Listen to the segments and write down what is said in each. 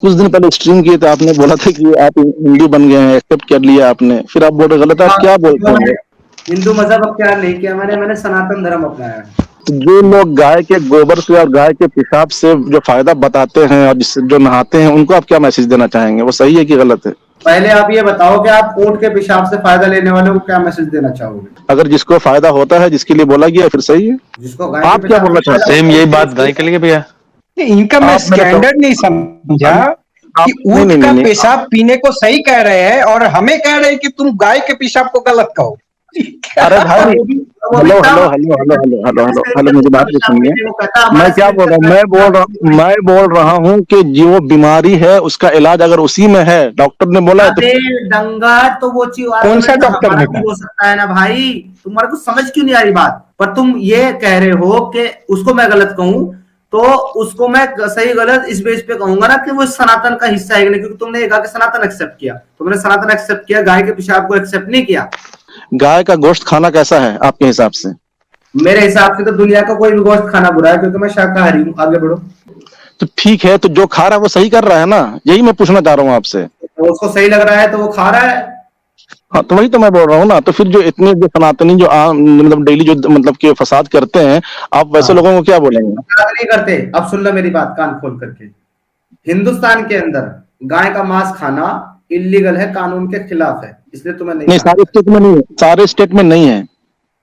कुछ दिन पहले स्ट्रीम किए थे, आपने बोला था कि आप हिंदू बन गए हैं, एक्सेप्ट कर लिया आपने, फिर आप बोल रहे गलत है। आप क्या बोलते हैं? हिंदू मजहब अख्तियार नहीं किया मैंने सनातन धर्म अपनाया है। तो जो लोग गाय के गोबर से और गाय के पेशाब से जो फायदा बताते हैं और जिससे जो नहाते हैं, उनको आप क्या मैसेज देना चाहेंगे? वो सही है कि गलत है? पहले आप ये बताओ कि आप ऊंट के पेशाब से फायदा लेने वाले को क्या मैसेज देना चाहोगे? अगर जिसको फायदा होता है, जिसके लिए बोला गया, फिर सही है। जिसको गाय के आप क्या पेशाब बोलना से चाहते फायदा हैं? सेम यही बात गाय के लिए भैया। इनका मैं आप मेरे स्टैंडर्ड नहीं समझा कि नहीं, ऊंट नहीं, का नहीं, पेशाब पीने को सही कह रहे हैं और हमें कह रहे हैं कि तुम गाय के पेशाब को गलत कहो। अरे भाई, वो भी हेलो क्या हेलो मतलब हेलो हेलो है? हेलो हेलो जिस हेलो तरीके हेलो, से मुझे उसका बात तो पेशाब सुनिए। पीने को कहता है, मैं हमारे क्या शरीर बोल के रहा हूँ? अंदर मैं बोल रहा हूँ कि जो बीमारी है उसका इलाज अगर उसी में है, डॉक्टर ने बोला है तो अबे डंगा, तो वो चीज कौन सा आर्गुमेंट डॉक्टर हमारा भी बेटा? हो सकता है ना भाई। तुम्हारे को समझ क्यों नहीं आ रही बात? पर तुम ये कह रहे हो कि उसको मैं गलत कहूं, तो उसको मैं सही गलत इस बेस पे कहूंगा ना कि वो सनातन का हिस्सा है कि नहीं, क्योंकि तुमने ये कहा कि सनातन एक्सेप्ट किया, तुमने सनातन एक्सेप्ट किया, गाय के पेशाब को एक्सेप्ट नहीं किया। गाय का गोश्त खाना कैसा है आपके हिसाब से? मेरे हिसाब से तो दुनिया का कोई भी गोश्त खाना बुरा है, क्योंकि मैं शाकाहारी हूँ। आगे बढ़ो। तो ठीक है, तो जो खा रहा है वो सही कर रहा है ना? यही मैं पूछना चाह रहा हूँ आपसे। तो उसको सही लग रहा है तो वो खा रहा है। हाँ, तो वही तो मैं बोल रहा हूँ ना। तो फिर जो इतने जो सनातनी जो आम मतलब डेली जो मतलब कि फसाद करते हैं, आप वैसे हाँ, लोगों को क्या बोलेंगे? अपराध नहीं करते। अब सुन लो मेरी बात कान खोल करके। हिंदुस्तान के अंदर गाय का मांस खाना इलीगल है, कानून के खिलाफ है, इसलिए तुम्हें नहीं नहीं, खाना सारे चाहिए। स्टेट में नहीं है, सारे स्टेट में नहीं है।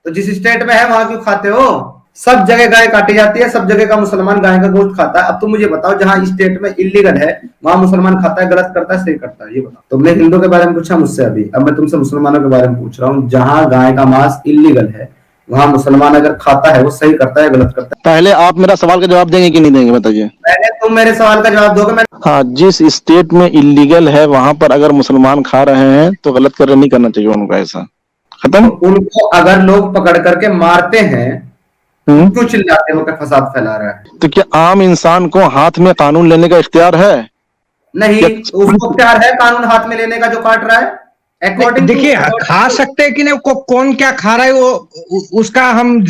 तो जिस स्टेट में है वहां क्यों खाते हो? सब जगह गाय काटी जाती है, सब जगह का मुसलमान गाय का गोश्त खाता है। अब तुम मुझे बताओ, जहां स्टेट में इलीगल है वहां मुसलमान खाता है, गलत करता है, सही करता है? ये बताओ। तुमने हिंदू के बारे में पूछा मुझसे अभी, अब मैं तुमसे मुसलमानों के बारे में पूछ रहा हूँ। जहां गाय का मांस इलीगल है वहां मुसलमान अगर खाता है, वो सही करता है, गलत करता है? पहले आप मेरा सवाल का जवाब देंगे कि नहीं देंगे, बताइए। पहले तुम मेरे सवाल का जवाब दोगे। मैं हाँ, जिस स्टेट में इलीगल है वहां पर अगर मुसलमान खा रहे हैं तो गलत कर नहीं करना चाहिए उनको, ऐसा खत्म। उनको अगर लोग पकड़ करके मारते हैं, क्यों हम्म चिल्लाते हो कि फसाद फैला रहा है? तो क्या आम इंसान को हाथ में कानून लेने का इख्तियार है? नहीं, या तो उसको प्यार है कानून हाथ में लेने का जो काट रहा है? अकॉर्डिंग टू देखिए, खा सकते हैं कि नहीं, कौन क्या खा रहा है वो उसका हम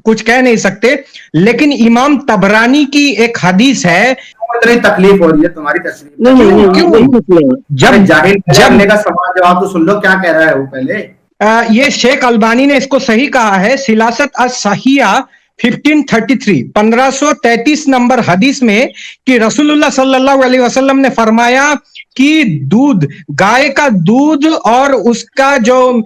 कुछ कह नहीं सकते। लेकिन इमाम तबरानी की एक हदीस है। इतनी तकलीफ हो रही है तुम्हारी तस्वीर में? नहीं, नहीं, क्यों? यही मतलब है। जब जाहिल जब अगले का सवाल जवाब तो सुन लो, क्या कह रहा है वो पहले। ये शेख अलबानी ने इसको सही कहा है। सिलासत अस सहिया 1533 नंबर हदीस में कि रसूलुल्लाह सल्लल्लाहु अलैहि वसल्लम ने फरमाया कि दूध, गाय का दूध और उसका जो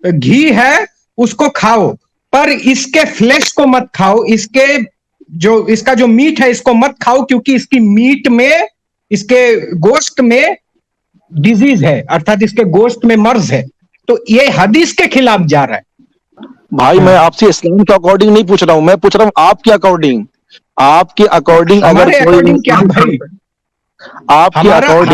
घी है उसको खाओ, पर इसके फ्लेश को मत खाओ, इसका जो मीट है इसको मत खाओ, क्योंकि इसकी मीट में, इसके गोश्त में डिजीज है, अर्थात इसके गोश्त में मर्ज है। तो ये हदीस के खिलाफ जा रहा है। भाई, मैं आपसे इस्लाम के अकॉर्डिंग नहीं पूछ रहा हूँ, मैं पूछ रहा हूँ आपके अकॉर्डिंग। आपके अकॉर्डिंग अगर हमारे कोई अकॉर्डिंग क्या भाई? आपके अकॉर्डिंग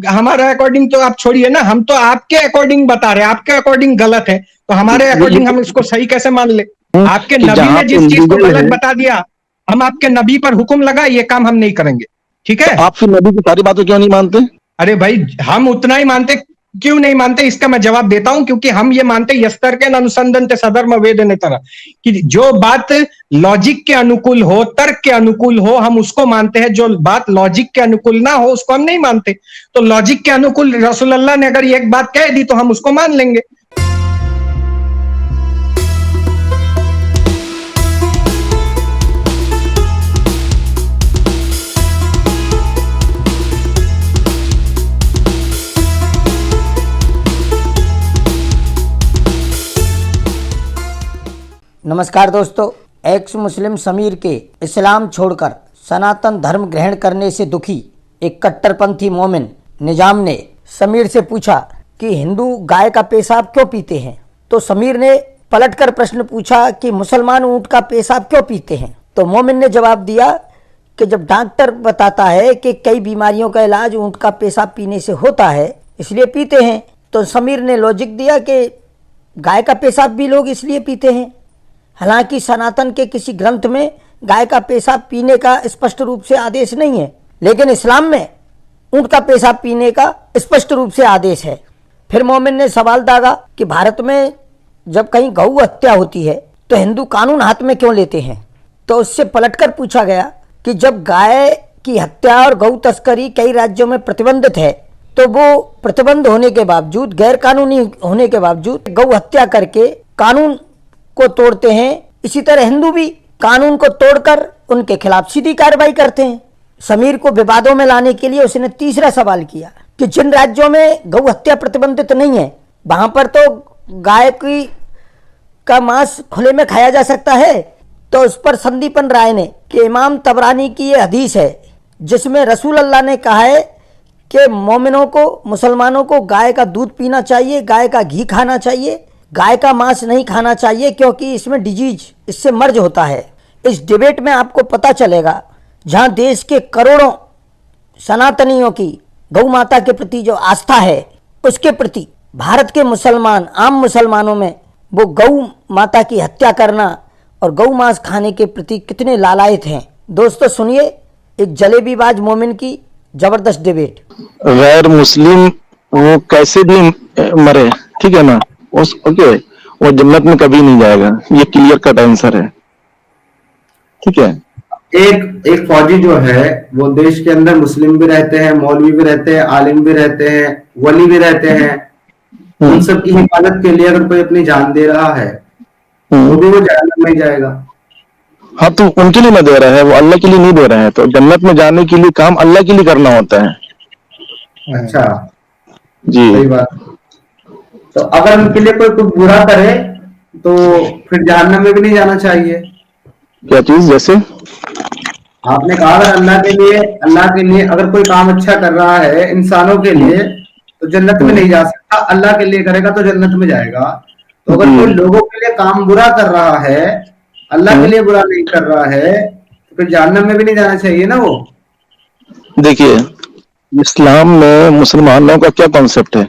हमारा अकॉर्डिंग तो आप छोड़िए ना, हम तो आपके अकॉर्डिंग बता रहे हैं। आपके अकॉर्डिंग गलत है तो हमारे अकॉर्डिंग हम इसको सही कैसे मान ले? आपके कि नबी जहां ने पे जिस चीज को लीगल गलत है, बता दिया, हम आपके नबी पर हुक्म लगा, ये काम हम नहीं करेंगे। ठीक है? तो आप फिर नबी की सारी बातें क्यों नहीं मानते? अरे भाई, हम उतना ही मानते। क्यों नहीं मानते इसका मैं जवाब देता हूं। क्योंकि हम ये मानते यस्तर के अनुसंधन ते सदर्म वेद ने तरह कि जो बात लॉजिक के अनुकूल हो, तर्क के अनुकूल हो, हम उसको मानते हैं। जो बात लॉजिक के अनुकूल ना हो उसको हम नहीं मानते। तो लॉजिक के अनुकूल रसूलुल्लाह ने अगर एक बात कह दी तो हम उसको मान लेंगे। नमस्कार दोस्तों, एक्स मुस्लिम समीर के इस्लाम छोड़कर सनातन धर्म ग्रहण करने से दुखी एक कट्टरपंथी मोमिन निजाम ने समीर से पूछा कि हिंदू गाय का पेशाब क्यों पीते हैं। तो समीर ने पलटकर प्रश्न पूछा कि मुसलमान ऊंट का पेशाब क्यों पीते हैं। तो मोमिन ने जवाब दिया कि जब डॉक्टर बताता है कि कई बीमारियों का इलाज ऊंट का पेशाब पीने से होता है, इसलिए पीते हैं। तो समीर ने लॉजिक दिया कि गाय का पेशाब भी लोग इसलिए पीते हैं। हालांकि सनातन के किसी ग्रंथ में गाय का पेशाब पीने का स्पष्ट रूप से आदेश नहीं है, लेकिन इस्लाम में ऊंट का पेशाब पीने का स्पष्ट रूप से आदेश है। फिर मोमिन ने सवाल दागा कि भारत में जब कहीं गौ हत्या होती है तो हिंदू कानून हाथ में क्यों लेते हैं। तो उससे पलटकर पूछा गया कि जब गाय की हत्या और गौ तस्करी कई राज्यों में प्रतिबंधित है, तो वो प्रतिबंध होने के बावजूद, गैर कानूनी होने के बावजूद गौ हत्या करके कानून को तोड़ते हैं। इसी तरह हिंदू भी कानून को तोड़कर उनके खिलाफ सीधी कार्रवाई करते हैं। समीर को विवादों में लाने के लिए उसने तीसरा सवाल किया कि जिन राज्यों में गौ हत्या प्रतिबंधित नहीं है, वहां पर तो गाय का मांस खुले में खाया जा सकता है। तो उस पर संदीपन राय ने कि इमाम तबरानी की ये हदीस है जिसमें रसूल अल्लाह ने कहा है कि मोमिनों को, मुसलमानों को गाय का दूध पीना चाहिए, गाय का घी खाना चाहिए, गाय का मांस नहीं खाना चाहिए क्योंकि इसमें डिजीज, इससे मर्ज होता है। इस डिबेट में आपको पता चलेगा जहां देश के करोड़ों सनातनियों की गौ माता के प्रति जो आस्था है, उसके प्रति भारत के मुसलमान, आम मुसलमानों में वो गौ माता की हत्या करना और गौ मांस खाने के प्रति कितने लालायत हैं। दोस्तों सुनिए एक जलेबीबाज मोमिन की जबरदस्त डिबेट। गैर मुस्लिम वो कैसे भी मरे, ठीक है ना, ओके, वो जन्नत में कभी नहीं जाएगा, ये क्लियर कट आंसर है, ठीक है। एक फौजी जो है वो देश के अंदर मुस्लिम भी रहते हैं, मौलवी भी रहते हैं, आलिम भी रहते हैं, वली भी रहते हैं, उन सब की हिफाजत के लिए अगर कोई अपनी जान दे रहा है तो भी वो जन्नत में जाएगा। हाँ, तो उनके लिए नहीं दे रहा है, वो अल्लाह के लिए नहीं दे रहे हैं, तो जन्नत में जाने के लिए काम अल्लाह के लिए करना होता है। अच्छा जी, सही बात। तो अगर उनके लिए कोई कुछ बुरा करे तो फिर जहन्नम में भी नहीं जाना चाहिए। क्या चीज? जैसे आपने कहा अगर अल्लाह के लिए अगर कोई काम अच्छा कर रहा है इंसानों के लिए तो जन्नत में नहीं जा सकता, अल्लाह के लिए करेगा तो जन्नत में जाएगा। तो अगर कोई लोगों के लिए काम बुरा कर रहा है, अल्लाह के लिए बुरा नहीं कर रहा है, तो फिर जहन्नम में भी नहीं जाना चाहिए ना वो। देखिए, इस्लाम में मुसलमानों का क्या कॉन्सेप्ट है,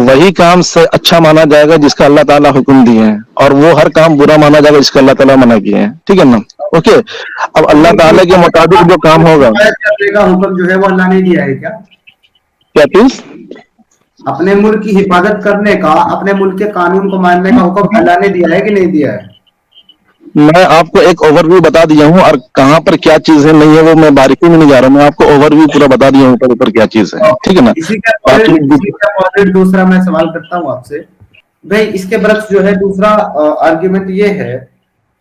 वही काम से अच्छा माना जाएगा जिसका अल्लाह ताला हुक्म दिए हैं, और वो हर काम बुरा माना जाएगा जिसका अल्लाह ताला मना किए हैं, ठीक है ना। ओके, अब अल्लाह ताला के मुताबिक जो काम होगा, करने का हुक्म जो है वो अल्लाह ने दिया है क्या? क्या चीज? अपने मुल्क की हिफाजत करने का, अपने मुल्क के कानून को मानने का हुक्म अल्लाह ने दिया है कि नहीं दिया है? मैं आपको एक ओवरव्यू बता दिया हूँ, और कहाँ पर क्या चीज है नहीं है वो मैं बारीकी में नहीं जा रहा हूँ, मैं आपको ओवरव्यू पूरा बता दिया हूँ ऊपर ऊपर क्या चीज है, ठीक है ना। इसी का दूसरा मैं सवाल करता हूँ आपसे भाई, इसके बरक्स जो है दूसरा आर्ग्यूमेंट ये है,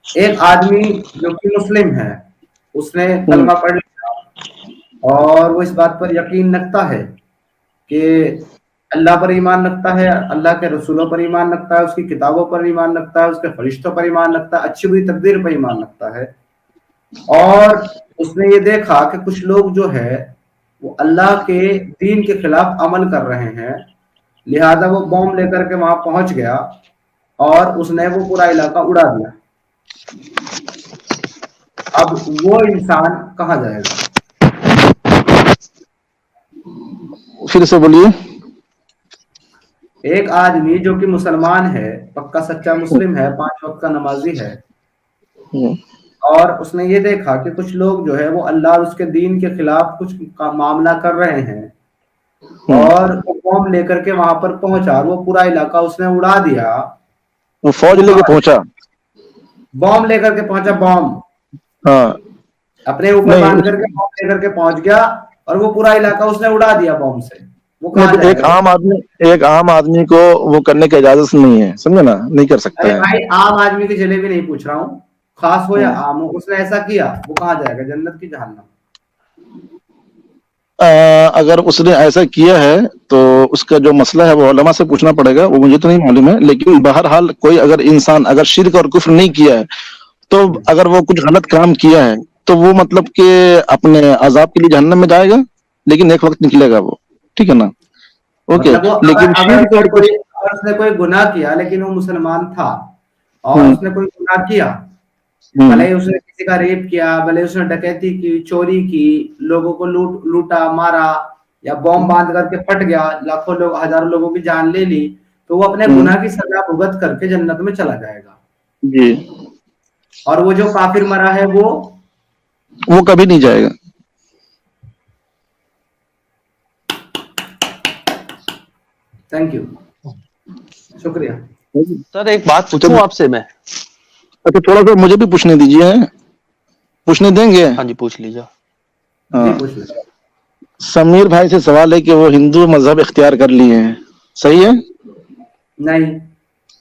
एक आदमी जो कि मुस्लिम है उसने कलमा पढ़ लिया और वो इस बात पर यकीन रखता है कि अल्लाह पर ईमान रखता है, अल्लाह के रसूलों पर ईमान रखता है, उसकी किताबों पर ईमान रखता है, उसके फरिश्तों पर ईमान रखता है, अच्छी बुरी तकदीर पर ईमान रखता है, और उसने ये देखा कि कुछ लोग जो है वो अल्लाह के दीन के खिलाफ अमल कर रहे हैं, लिहाजा वो बॉम्ब लेकर के वहां पहुंच गया और उसने वो पूरा इलाका उड़ा दिया। अब वो इंसान कहाँ जाएगा? फिर से बोलिए। एक आदमी जो कि मुसलमान है, पक्का सच्चा मुस्लिम है, 5 वक्त का नमाजी है, और उसने ये देखा कि कुछ लोग जो है वो अल्लाह और उसके दीन के खिलाफ कुछ का मामला कर रहे हैं, और वो बॉम्ब लेकर के वहां पर पहुंचा, वो पूरा इलाका उसने उड़ा दिया। वो फौज लेके पहुंचा, बॉम्ब लेकर के पहुंचा, बॉम्ब हाँ, अपने ऊपर बांध करके बॉम्ब लेकर के पहुंच गया और वो पूरा इलाका उसने उड़ा दिया बॉम्ब से। वो कहाँ तो एक आम आदमी को वो करने की इजाजत नहीं है, समझे ना, नहीं कर सकता है। भाई आम आदमी की जलेबी नहीं पूछ रहा हूँ, खास हो या आम हो, उसने ऐसा किया, वो कहाँ जाएगा? जन्नत की जहन्नम? अगर उसने ऐसा किया है तो उसका जो मसला है वो उलमा से पूछना पड़ेगा, वो मुझे तो नहीं मालूम है, लेकिन बहरहाल कोई अगर इंसान अगर शिर्क और कुफ्र नहीं किया है, तो अगर वो कुछ गलत काम किया है तो वो मतलब कि अपने अजाब के लिए जहन्नम में जाएगा, लेकिन एक वक्त निकलेगा वो, ठीक है ना। ओके, लेकिन अगर उसने कोई गुनाह किया लेकिन वो मुसलमान था और उसने कोई गुनाह किया, भले उसने किसी का रेप किया, भले उसने डकैती की, चोरी की, लोगों को लूटा मारा, या बॉम्ब बांध करके फट गया, लाखों लोग, हजारों लोगों की जान ले ली, तो वो अपने गुनाह की सजा भुगत करके जन्नत में चला जाएगा जी। और वो जो काफिर मरा है वो कभी नहीं जाएगा। थैंक यू, शुक्रिया सर। एक बात पूछूं आपसे मैं? अच्छा, थोड़ा सा मुझे भी पूछने दीजिए, पूछने देंगे? हाँ जी, पूछ लीजिए। जी हाँ, पूछ लो। समीर भाई से सवाल है कि वो हिंदू मजहब इख्तियार कर लिए हैं, सही है? नहीं,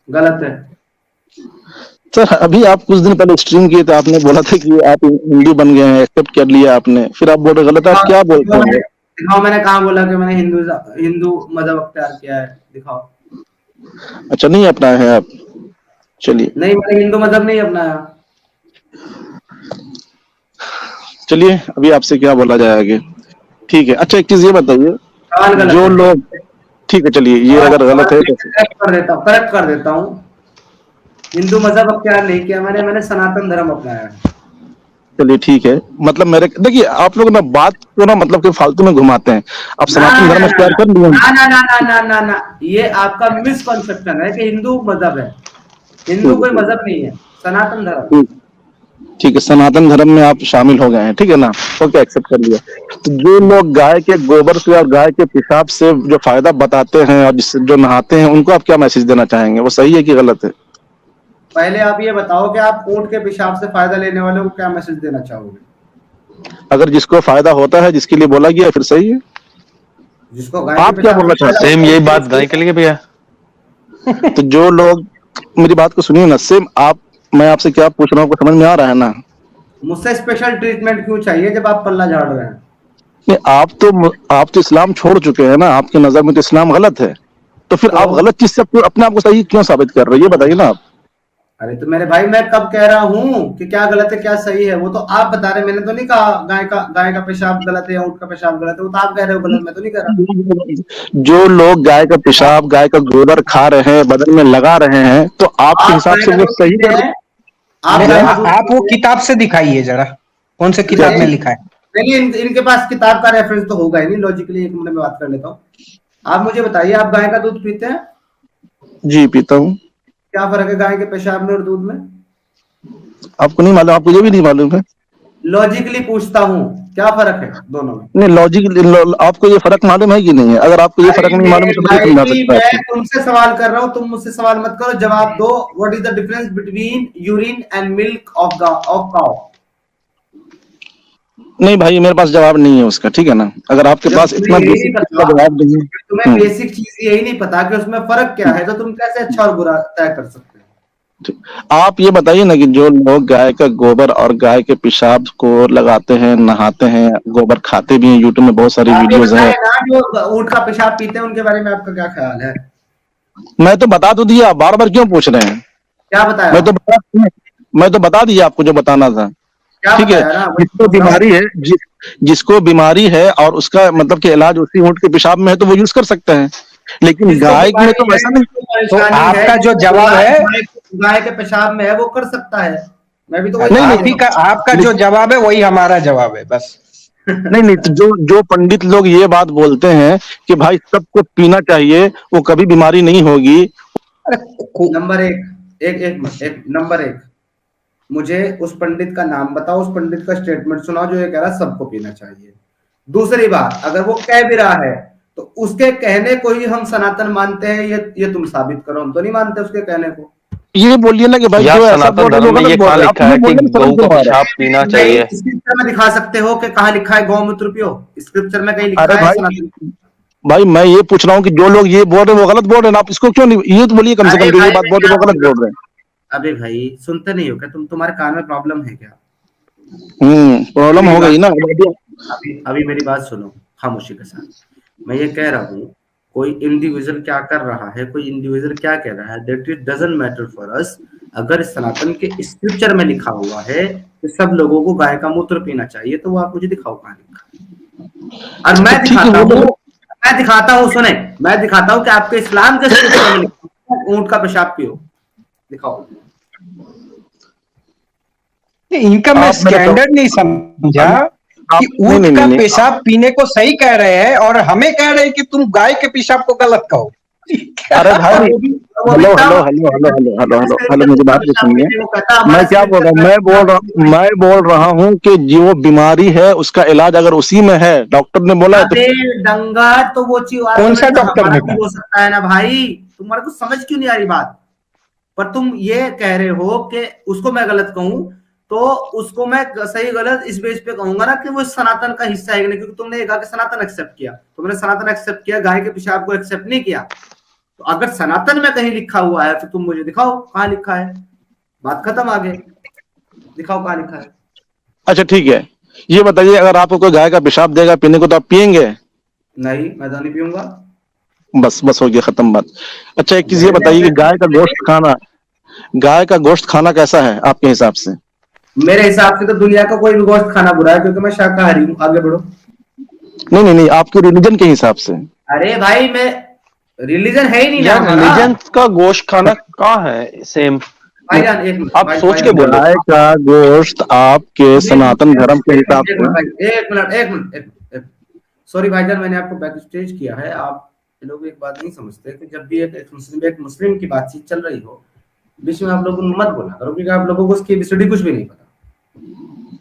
गलत है। सर अभी आप कुछ दिन पहले स्ट्रीम किए थे, आपने बोला था कि आप हिंदू बन गए हैं, एक्सेप्ट कर लिया आपने, फिर आप बोल रहे गलत है, आप क्या बोलते हैं? दिखाओ, मैंने कहा बोला कि मैंने हिंदू मजहब अख्तियार किया है, दिखाओ। अच्छा, नहीं अपनाए हैं आप? चलिए नहीं, मैंने हिंदू मजहब नहीं अपनाया। चलिए, अभी आपसे क्या बोला जाए आगे। ठीक है, अच्छा एक चीज ये बताइए, सवाल गलत जो है। लोग, ठीक है चलिए, ये अगर गलत है तो करेक्ट कर देता हूँ। हिंदू मजहब अख्तियार नहीं किया मैंने, मैंने सनातन धर्म अपनाया है। चलिए ठीक है। मतलब मेरे देखिए, आप लोग ना बात को ना मतलब कि फालतू में घुमाते हैं। आप ना सनातन ना धर्म ना इख्तियार कर लिए हैं? ना ना ना ना ना ना ना, ये आपका मिसकॉन्सेप्शन है कि हिंदू मजहब है। हिंदू कोई मजहब नहीं है, सनातन धर्म है। ठीक ठीक है, सनातन धर्म में आप शामिल हो गए हैं, ठीक है ना? ओके, एक्सेप्ट कर लिया। तो जो लोग गाय के गोबर से और गाय के पेशाब से जो फायदा बताते हैं और जिससे जो नहाते हैं, उनको आप क्या मैसेज देना चाहेंगे? वो सही है कि गलत है? पहले आप ये बताओ कि आप ऊंट के पेशाब से फायदा लेने वालों को क्या मैसेज देना चाहोगे? अगर जिसको फायदा होता है, जिसके लिए बोला गया, फिर सही है। जिसको गाय के आप क्या पेशाब बोलना से फायदा चाहते सेम होता है, यही उसके बात गाय के लिए भैया। हैं? तो जो लोग, मेरी बात को सुनिए ना, सेम आप, मैं आपसे क्या पूछ रहा हूँ, आपको समझ में आ रहा है ना? मुझसे स्पेशल ट्रीटमेंट क्यों चाहिए जब आप पल्ला झाड़ रहे हैं? नहीं, आप तो इस्लाम छोड़ चुके हैं ना, आपकी नजर में तो इस्लाम गलत है, तो फिर तो आप गलत चीज से अपने आप को सही क्यों साबित कर रहे हैं, ये बताइए ना आप। अरे तो मेरे भाई, मैं कब कह रहा हूँ कि क्या गलत है क्या सही है? वो तो आप बता रहे हैं, मैंने तो नहीं कहा गाय का पेशाब गलत है या ऊंट का पेशाब गलत है। वो तो आप कह रहे हो गलत, मैं तो नहीं कह रहा। जो लोग गाय का पेशाब, गाय का गोबर खा रहे हैं, बदन में लगा रहे हैं, तो आपके आप हिसाब गाय से का वो दूध सही पीते कर हैं? आप नहीं, गाय का दूध आप वो पीते हैं? किताब से दिखाइए जरा, कौन से किताब में लिखा है? चलिए, इनके पास किताब का रेफरेंस तो होगा ही नहीं, लॉजिकली एक मिनट में बात कर लेता हूँ। आप मुझे बताइए, आप गाय का दूध पीते हैं? जी पीता हूँ। क्या फर्क है गाय के पेशाब में और दूध में? आपको नहीं मालूम? आपको ये भी नहीं मालूम है? लॉजिकली पूछता हूँ, क्या फर्क है दोनों में? नहीं, लॉजिक, आपको ये फर्क मालूम है कि नहीं है? अगर आपको ये फर्क अरे नहीं मालूम मेरे है तो मैं नहीं समझा भाई, सकता मैं आपको। तुमसे सवाल कर रहा हूँ, तुम मुझसे सवाल मत करो, जवाब दो। What is the difference between urine and milk of cow? नहीं भाई, मेरे पास जवाब नहीं है उसका, ठीक है ना? अगर आपके जब पास तुम्हें इतना यही नहीं बेसिक पता, का जवाब नहीं है। तुम्हें बेसिक चीज यही नहीं पता कि उसमें फर्क क्या है, तो तुम कैसे अच्छा और बुरा तय कर सकते हो? आप ये बताइए ना कि जो लोग गाय का गोबर और गाय के पेशाब को लगाते हैं, नहाते हैं, गोबर खाते भी हैं, यूट्यूब में बहुत सारी आप ये वीडियोज हैं। बताए ना, जो ऊंट का पेशाब पीते हैं उनके बारे में आपका क्या ख्याल है? मैं तो बता तो दिया, बार बार क्यों पूछ रहे हैं? क्या बताया? मैं तो बता दिया आपको जो बताना था। क्या ठीक है, बताया ना, वही जिसको पूछ रहा हूँ। बीमारी है, जिसको बीमारी है और उसका मतलब कि इलाज उसी ऊँट के पेशाब में है, तो वो यूज कर सकते हैं। लेकिन जिसको गाय में बीमारी तो है, वैसा नहीं। जिसको तो परेशानी है, आपका जो जिसको जवाब है, गाय के पेशाब में है, वो कर सकता है। मैं भी तो वही नहीं कह नहीं, रहा आप ही हूँ। का, आपका जो जवाब है वही हमारा जवाब है, बस। नहीं नहीं, तो जो जो पंडित लोग ये बात बोलते हैं कि भाई सबको पीना चाहिए, वो कभी बीमारी नहीं होगी। अरे नंबर एक, नंबर एक, मुझे उस पंडित का नाम बताओ, उस पंडित का स्टेटमेंट सुनाओ जो ये कह रहा है सबको पीना चाहिए। दूसरी बात, अगर वो कह भी रहा है तो उसके कहने को ही हम सनातन मानते हैं, ये तुम साबित करो। हम तो नहीं मानते उसके कहने को। ये बोलिए ना कि भाई या जो ऐसा सनातन बोल रहे धर्म हैं में वो ये गलत बोल कहाँ रहे हैं, लिखा आप है ये कि बोलने में शर्म गऊ का क्यों आ रहा है? पेशाब पीना नहीं, चाहिए? स्क्रिप्चर में दिखा सकते हो कि कहाँ लिखा है गौमूत्र पियो? स्क्रिप्चर में कहीं लिखा अरे है भाई, सनातन? भाई मैं ये पूछ रहा हूँ कि जो लोग ये बोल रहे हैं वो गलत बोल रहे हैं, आप इसको क्यों नहीं, ये तो बोलिए कम से अरे कम, जो ये भाई, बात मैं बोल रहे क्या हैं वो बोल गलत रहा बोल रहे हूँ? अबे भाई, सुनते नहीं हो क्या तुम? तुम्हारे कान में प्रॉब्लम है क्या? हैं। प्रॉब्लम मेरी हो गई बात, ना। अभी अभी मेरी बात सुनो खामोशी के साथ। मैं ये कह रहा हूँ, कोई इंडिविजुअल क्या कर रहा है, कोई इंडिविजुअल क्या कह रहा है, that it doesn't matter for us. अगर सनातन के स्क्रिप्चर में लिखा हुआ है कि सब लोगों को गाय का मूत्र पीना चाहिए, तो वो आप मुझे दिखाओ कहाँ लिखा है। और तो ठीक है, वो लोग, मैं दिखाता हूँ, सुने, मैं दिखाता हूँ कि आपके इस्लाम के स्क्रिप्चर में लिखा है ऊंट का पेशाब पियो, दिखाओ। इनका मैं आप मेरे स्टैंडर्ड नहीं समझा आप कि नहीं ऊंट नहीं का नहीं नहीं, पेशाब पीने को सही कह रहे हैं और हमें कह रहे हैं कि तुम गाय के पेशाब को गलत कहो। अरे भाई, और वो भी हेलो हेलो तब hello hello hello hello hello hello, scripture मेरी ऊंट का बात तो पेशाब सुनिए। पीने को कहता, हमारा मैं क्या बोल रहा हूँ, स्क्रिप्चर मैं बोल रहा हूँ कि जो बीमारी है उसका इलाज अगर उसी में है, डॉक्टर ने बोला है तो। अबे दंगा, तो वो चीज कौन सा आर्गुमेंट तो डॉक्टर हमारा ने भी कहा? हो सकता है ना भाई। तुम्हारे को समझ क्यों नहीं आ रही बात? पर तुम ये कह रहे हो कि उसको मैं गलत कहूं। तो उसको मैं सही गलत इस बेस पे कहूंगा ना कि वो सनातन का हिस्सा है कि नहीं, क्योंकि तुमने ये कहा कि सनातन एक्सेप्ट किया, तुमने सनातन एक्सेप्ट किया, गाय के पेशाब को एक्सेप्ट नहीं किया। तो अगर सनातन में कहीं लिखा हुआ है तो तुम मुझे दिखाओ कहाँ लिखा है, बात खत्म, आगे दिखाओ कहाँ लिखा है। अच्छा ठीक है, ये बताइए अगर आपको कोई गाय का पेशाब देगा पीने को तो आप पियेंगे? नहीं, मैं तो नहीं पीऊंगा। बस हो गया, खत्म बात। अच्छा एक चीज ये बताइए कि गाय का गोश्त खाना कैसा है आपके हिसाब से? मेरे हिसाब से तो दुनिया का कोई भी गोश्त खाना बुरा है, क्योंकि मैं शाकाहारी हूँ। आगे बढ़ो। नहीं, आपके रिलीजन के हिसाब से। अरे भाई, मैं रिलीजन है ही नहीं ना यार हमारा। रिलीजन का गोश्त खाना कहाँ है सेम? भाईजान एक मिनट, आप सोच के बोलो। गाय का गोश्त आपके सनातन धर्म के हिसाब से। एक मिनट, सॉरी भाईजान, मैंने आपको बैक स्टेज किया है। आप लोग एक बात नहीं समझते कि जब भी एक मुस्लिम की बातचीत चल रही हो, बीच में आप लोग मत बोला करो, क्योंकि आप लोगों को उसकी एबीसीडी कुछ भी नहीं पता।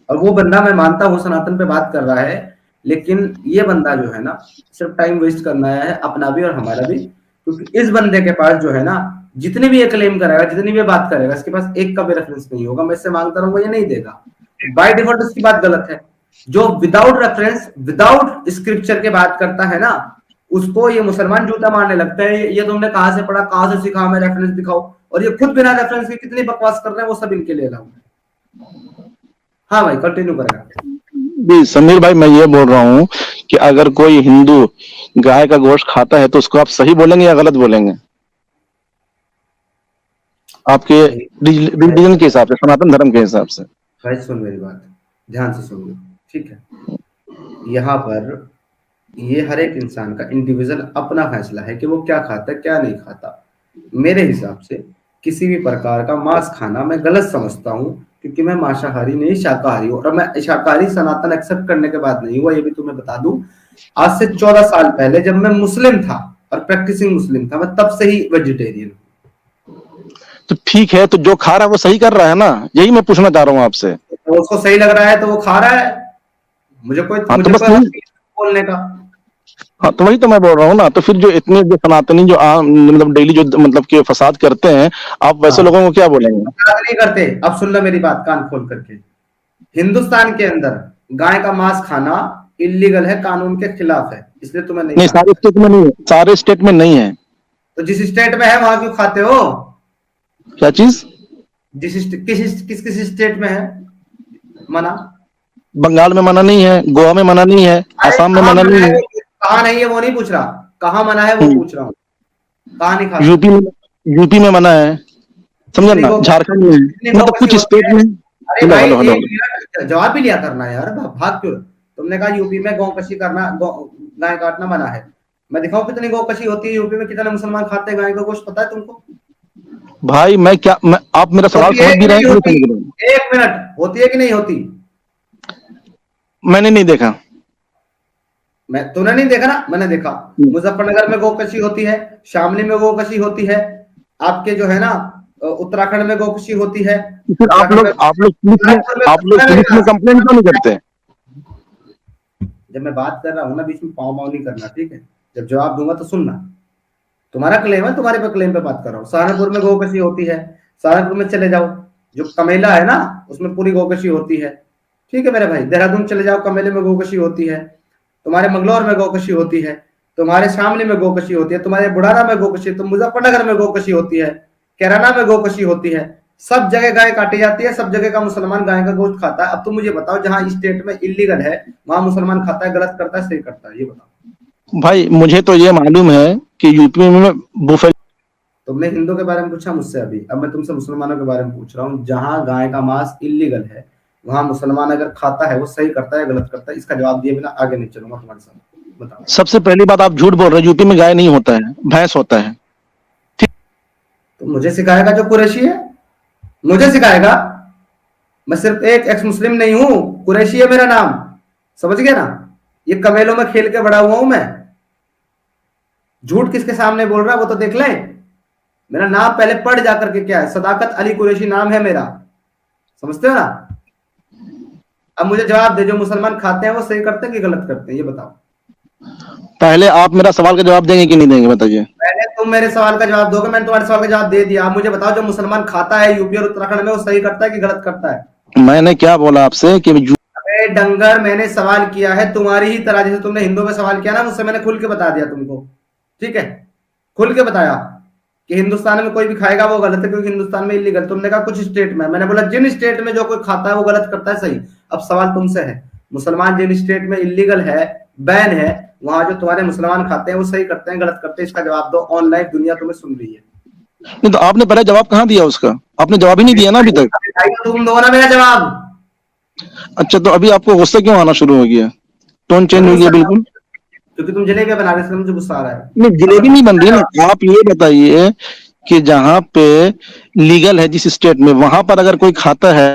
और वो बंदा, मैं मानता हूँ सनातन पे बात कर रहा है, लेकिन ये बंदा जो है ना, सिर्फ टाइम वेस्ट करना है, अपना भी और हमारा भी। क्योंकि इस बंदे के पास जो है ना, जितनी भी ये क्लेम करेगा, जितनी भी बात करेगा, इसके पास एक का भी रेफरेंस नहीं होगा। मैं इससे मांगता रहूंगा, ये नहीं देगा। बाय डिफॉल्ट उसकी बात गलत है। जो विदाउट रेफरेंस, विदाउट स्क्रिप्चर के बात करता है ना, उसको ये मुसलमान जूता मारने लगता है। ये तुमने कहां से पढ़ा, कहां से सीखा, हमें रेफरेंस दिखाओ। और ये खुद बिना रेफरेंस के कितनी बकवास कर रहे हैं, वो सब इनके लिए लाऊं। हाँ भाई, कंटिन्यू करेगा। समीर भाई, मैं ये बोल रहा हूँ कि अगर कोई हिंदू गाय का गोश्त खाता है तो उसको आप सही बोलेंगे या गलत बोलेंगे आपके रिलीजन के हिसाब से, सनातन धर्म के हिसाब से? भाई सुन मेरी बात, ध्यान से सुन लो, ठीक है। यहाँ पर ये हर एक इंसान का इंडिविजुअल अपना फैसला है कि वो क्या खाता है, क्या नहीं खाता। मेरे हिसाब से किसी भी प्रकार का मांस खाना मैं गलत समझता हूँ, क्योंकि मैं मांसाहारी नहीं, शाकाहारी हूँ। और मैं शाकाहारी सनातन एक्सेप्ट करने के बाद नहीं हुआ, ये भी तुम्हें बता दूं। आज से 14 साल पहले जब मैं मुस्लिम था और प्रैक्टिसिंग मुस्लिम था, मैं तब से ही वेजिटेरियन हूँ। तो ठीक है, तो जो खा रहा है वो सही कर रहा है ना, यही मैं पूछना चाह रहा हूँ आपसे। तो उसको सही लग रहा है तो वो खा रहा है, मुझे कोई बोलने का। हाँ, तो वही तो मैं बोल रहा हूँ ना। तो फिर जो इतने जो सनातनी जो मतलब डेली जो मतलब के फसाद करते हैं, आप वैसे लोगों को क्या बोलेंगे? फसाद नहीं करते। अब सुन लो मेरी बात कान खोल करके। हिंदुस्तान के अंदर गाय का मांस खाना इलीगल है, कानून के खिलाफ है, इसलिए तुम्हें नहीं सारे स्टेट में नहीं है, सारे स्टेट में नहीं है। तो जिस स्टेट में है वहां क्यों खाते हो? क्या चीज? किस स्टेट में है मना? बंगाल में मना नहीं है, गोवा में मना नहीं है, आसाम में मना नहीं है। कहाँ नहीं है वो नहीं पूछ रहा, कहाँ मना है वो पूछ रहा हूँ। कहाँ नहीं खाते? यूपी में मना है, समझा ना, झारखंड में, मतलब कुछ स्टेट में। अरे भाई जवाब भी लिया करना यार, भाग क्यों? तुमने कहा यूपी में गौ कशी करना, गाय काटना मना है। मैं दिखाऊं कितनी गौ कशी होती है यूपी में, कितने मुसलमान खाते हैं गाय का गोश्त, पता है तुमको? भाई आप मेरा सवाल समझ भी रहे हैं? एक मिनट, होती है कि नहीं होती? मैंने नहीं देखा। तूने नहीं देखा ना, मैंने देखा। मुजफ्फरनगर में गोकशी होती है, शामली में गोकशी होती है, आपके जो है ना उत्तराखंड में गोकशी होती है। फिर आप लोग पुलिस में कंप्लेंट क्यों नहीं करते? जब मैं बात कर रहा हूँ ना, बीच में पाँव नहीं करना, ठीक है? जब जवाब दूंगा तो सुनना। तुम्हारा क्लेम है, तुम्हारे पे क्लेम पे बात कर रहा हूँ। सहारनपुर में गोकशी होती है, सहारनपुर में चले जाओ, जो कमेला है ना उसमें पूरी गोकशी होती है, ठीक है मेरे भाई। देहरादून चले जाओ, कमेले में गोकशी होती है। तुम्हारे मंगलौर में गोकशी होती है, तुम्हारे शामली में गोकशी होती है, तुम्हारे बुढ़ाना में गोकशी, तुम मुजफ्फरनगर में गोकशी होती है, कैराना में गोकशी होती है। सब जगह गाय काटी जाती है, सब जगह का मुसलमान गाय का गोश्त खाता है। अब तुम मुझे बताओ, जहां स्टेट में इलीगल है वहां मुसलमान खाता है, गलत करता है, सही करता है, ये बताओ भाई। मुझे तो ये मालूम है कि यूपी में बुफे। तुमने हिंदू के बारे में पूछा मुझसे अभी, अब मैं तुमसे मुसलमानों के बारे में पूछ रहा हूँ। जहां गाय का मांस इलीगल है वहां मुसलमान अगर खाता है, वो सही करता है, गलत करता है? इसका जवाब दिए बिना आगे नहीं चलूंगा तुम्हारे साथ। बताओ। सबसे पहली बात, आप झूठ बोल रहे हैं। यूपी में गाय नहीं होता है, भैंस होता है। तो मुझे सिखाएगा जो कुरैशी है, मुझे सिखाएगा। मैं सिर्फ एक एक्स मुस्लिम नहीं हूं, कुरैशी है मेरा नाम, समझ गया ना? ये कमेलों में खेल के बड़ा हुआ हूं मैं। झूठ किसके सामने बोल रहा है वो तो देख ले। मेरा नाम पहले पढ़ जाकर के क्या है, सदाकत अली कुरैशी नाम है मेरा, समझते हो ना? अब मुझे जवाब दे, जो मुसलमान खाते हैं वो सही करते हैं कि गलत करते हैं, ये बताओ। पहले आप मेरा सवाल का जवाब देंगे कि नहीं देंगे, बताइए। पहले तुम मेरे सवाल का जवाब दोगे, मैंने तुम्हारे सवाल का जवाब दे दिया। आप मुझे बताओ, जो मुसलमान खाता है यूपी और उत्तराखंड में, वो सही करता है कि गलत करता है? मैंने क्या बोला आपसे कि अरे डंगर, मैंने सवाल किया है तुम्हारी ही तरह, जैसे तुमने हिंदू में सवाल किया ना मुझसे, मैंने खुल के बता दिया तुमको, ठीक है, खुल के बताया कि हिंदुस्तान में कोई भी खाएगा वो गलत है क्योंकि हिंदुस्तान में इलीगल। तुमने कहा कुछ स्टेट में, मैंने बोला जिन स्टेट में जो कोई खाता है वो गलत करता है, सही। अब सवाल तुमसे है, मुसलमान जिन स्टेट में इलीगल है, बैन है, वहां जो तुम्हारे मुसलमान खाते हैं वो सही करते हैं गलत करते हैं, इसका जवाब दो। ऑनलाइन दुनिया तुम्हें सुन रही है। नहीं तो आपने पहले जवाब कहाँ दिया उसका? आपने जवाब ही नहीं दिया ना अभी तक। तुम दो ना मेरा जवाब। अच्छा, तो अभी आपको गुस्सा क्यों आना शुरू हो गया? टोन चेंज हो गया बिल्कुल। क्योंकि तुम जलेबियां बना रहे हो, इसलिए मुझे गुस्सा आ रहा है। नहीं, जलेबी नहीं बन रही ना। आप ये बताइए कि जहां पे लीगल है जिस स्टेट में, वहां पर अगर कोई खाता है,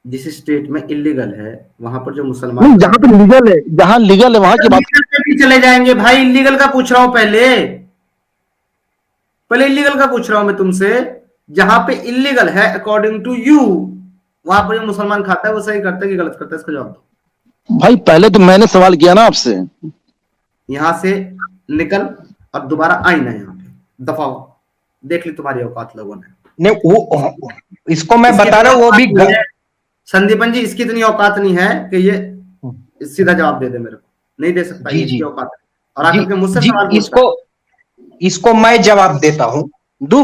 जिस स्टेट में इलीगल है वहां पर जो मुसलमान, जहां पे लीगल है, जहां लीगल है वहां की बात। भी चले जाएंगे भाई, इलीगल का पूछ रहा हूं पहले इलीगल का पूछ रहा हूं मैं तुमसे। जहां पे इलीगल है अकॉर्डिंग टू यू, वहां पर जो मुसलमान खाता है वो सही करता है कि गलत करता है, इसका जवाब दो। भाई पहले तो मैंने सवाल किया ना आपसे। यहां से निकल और दोबारा आई ना यहाँ पे, दफा हो। देख ली तुम्हारी औकात लोगों ने। नहीं वो इसको मैं बता रहा हूँ, वो भी संदीपन जी, इसकी इतनी औकात नहीं है कि ये सीधा जवाब दे दे मेरे को, नहीं दे सकता। जी, इसकी जी। औकात है और आकर के मुझसे जी, सवाल पूछता है। इसको मैं जवाब देता हूँ, दू।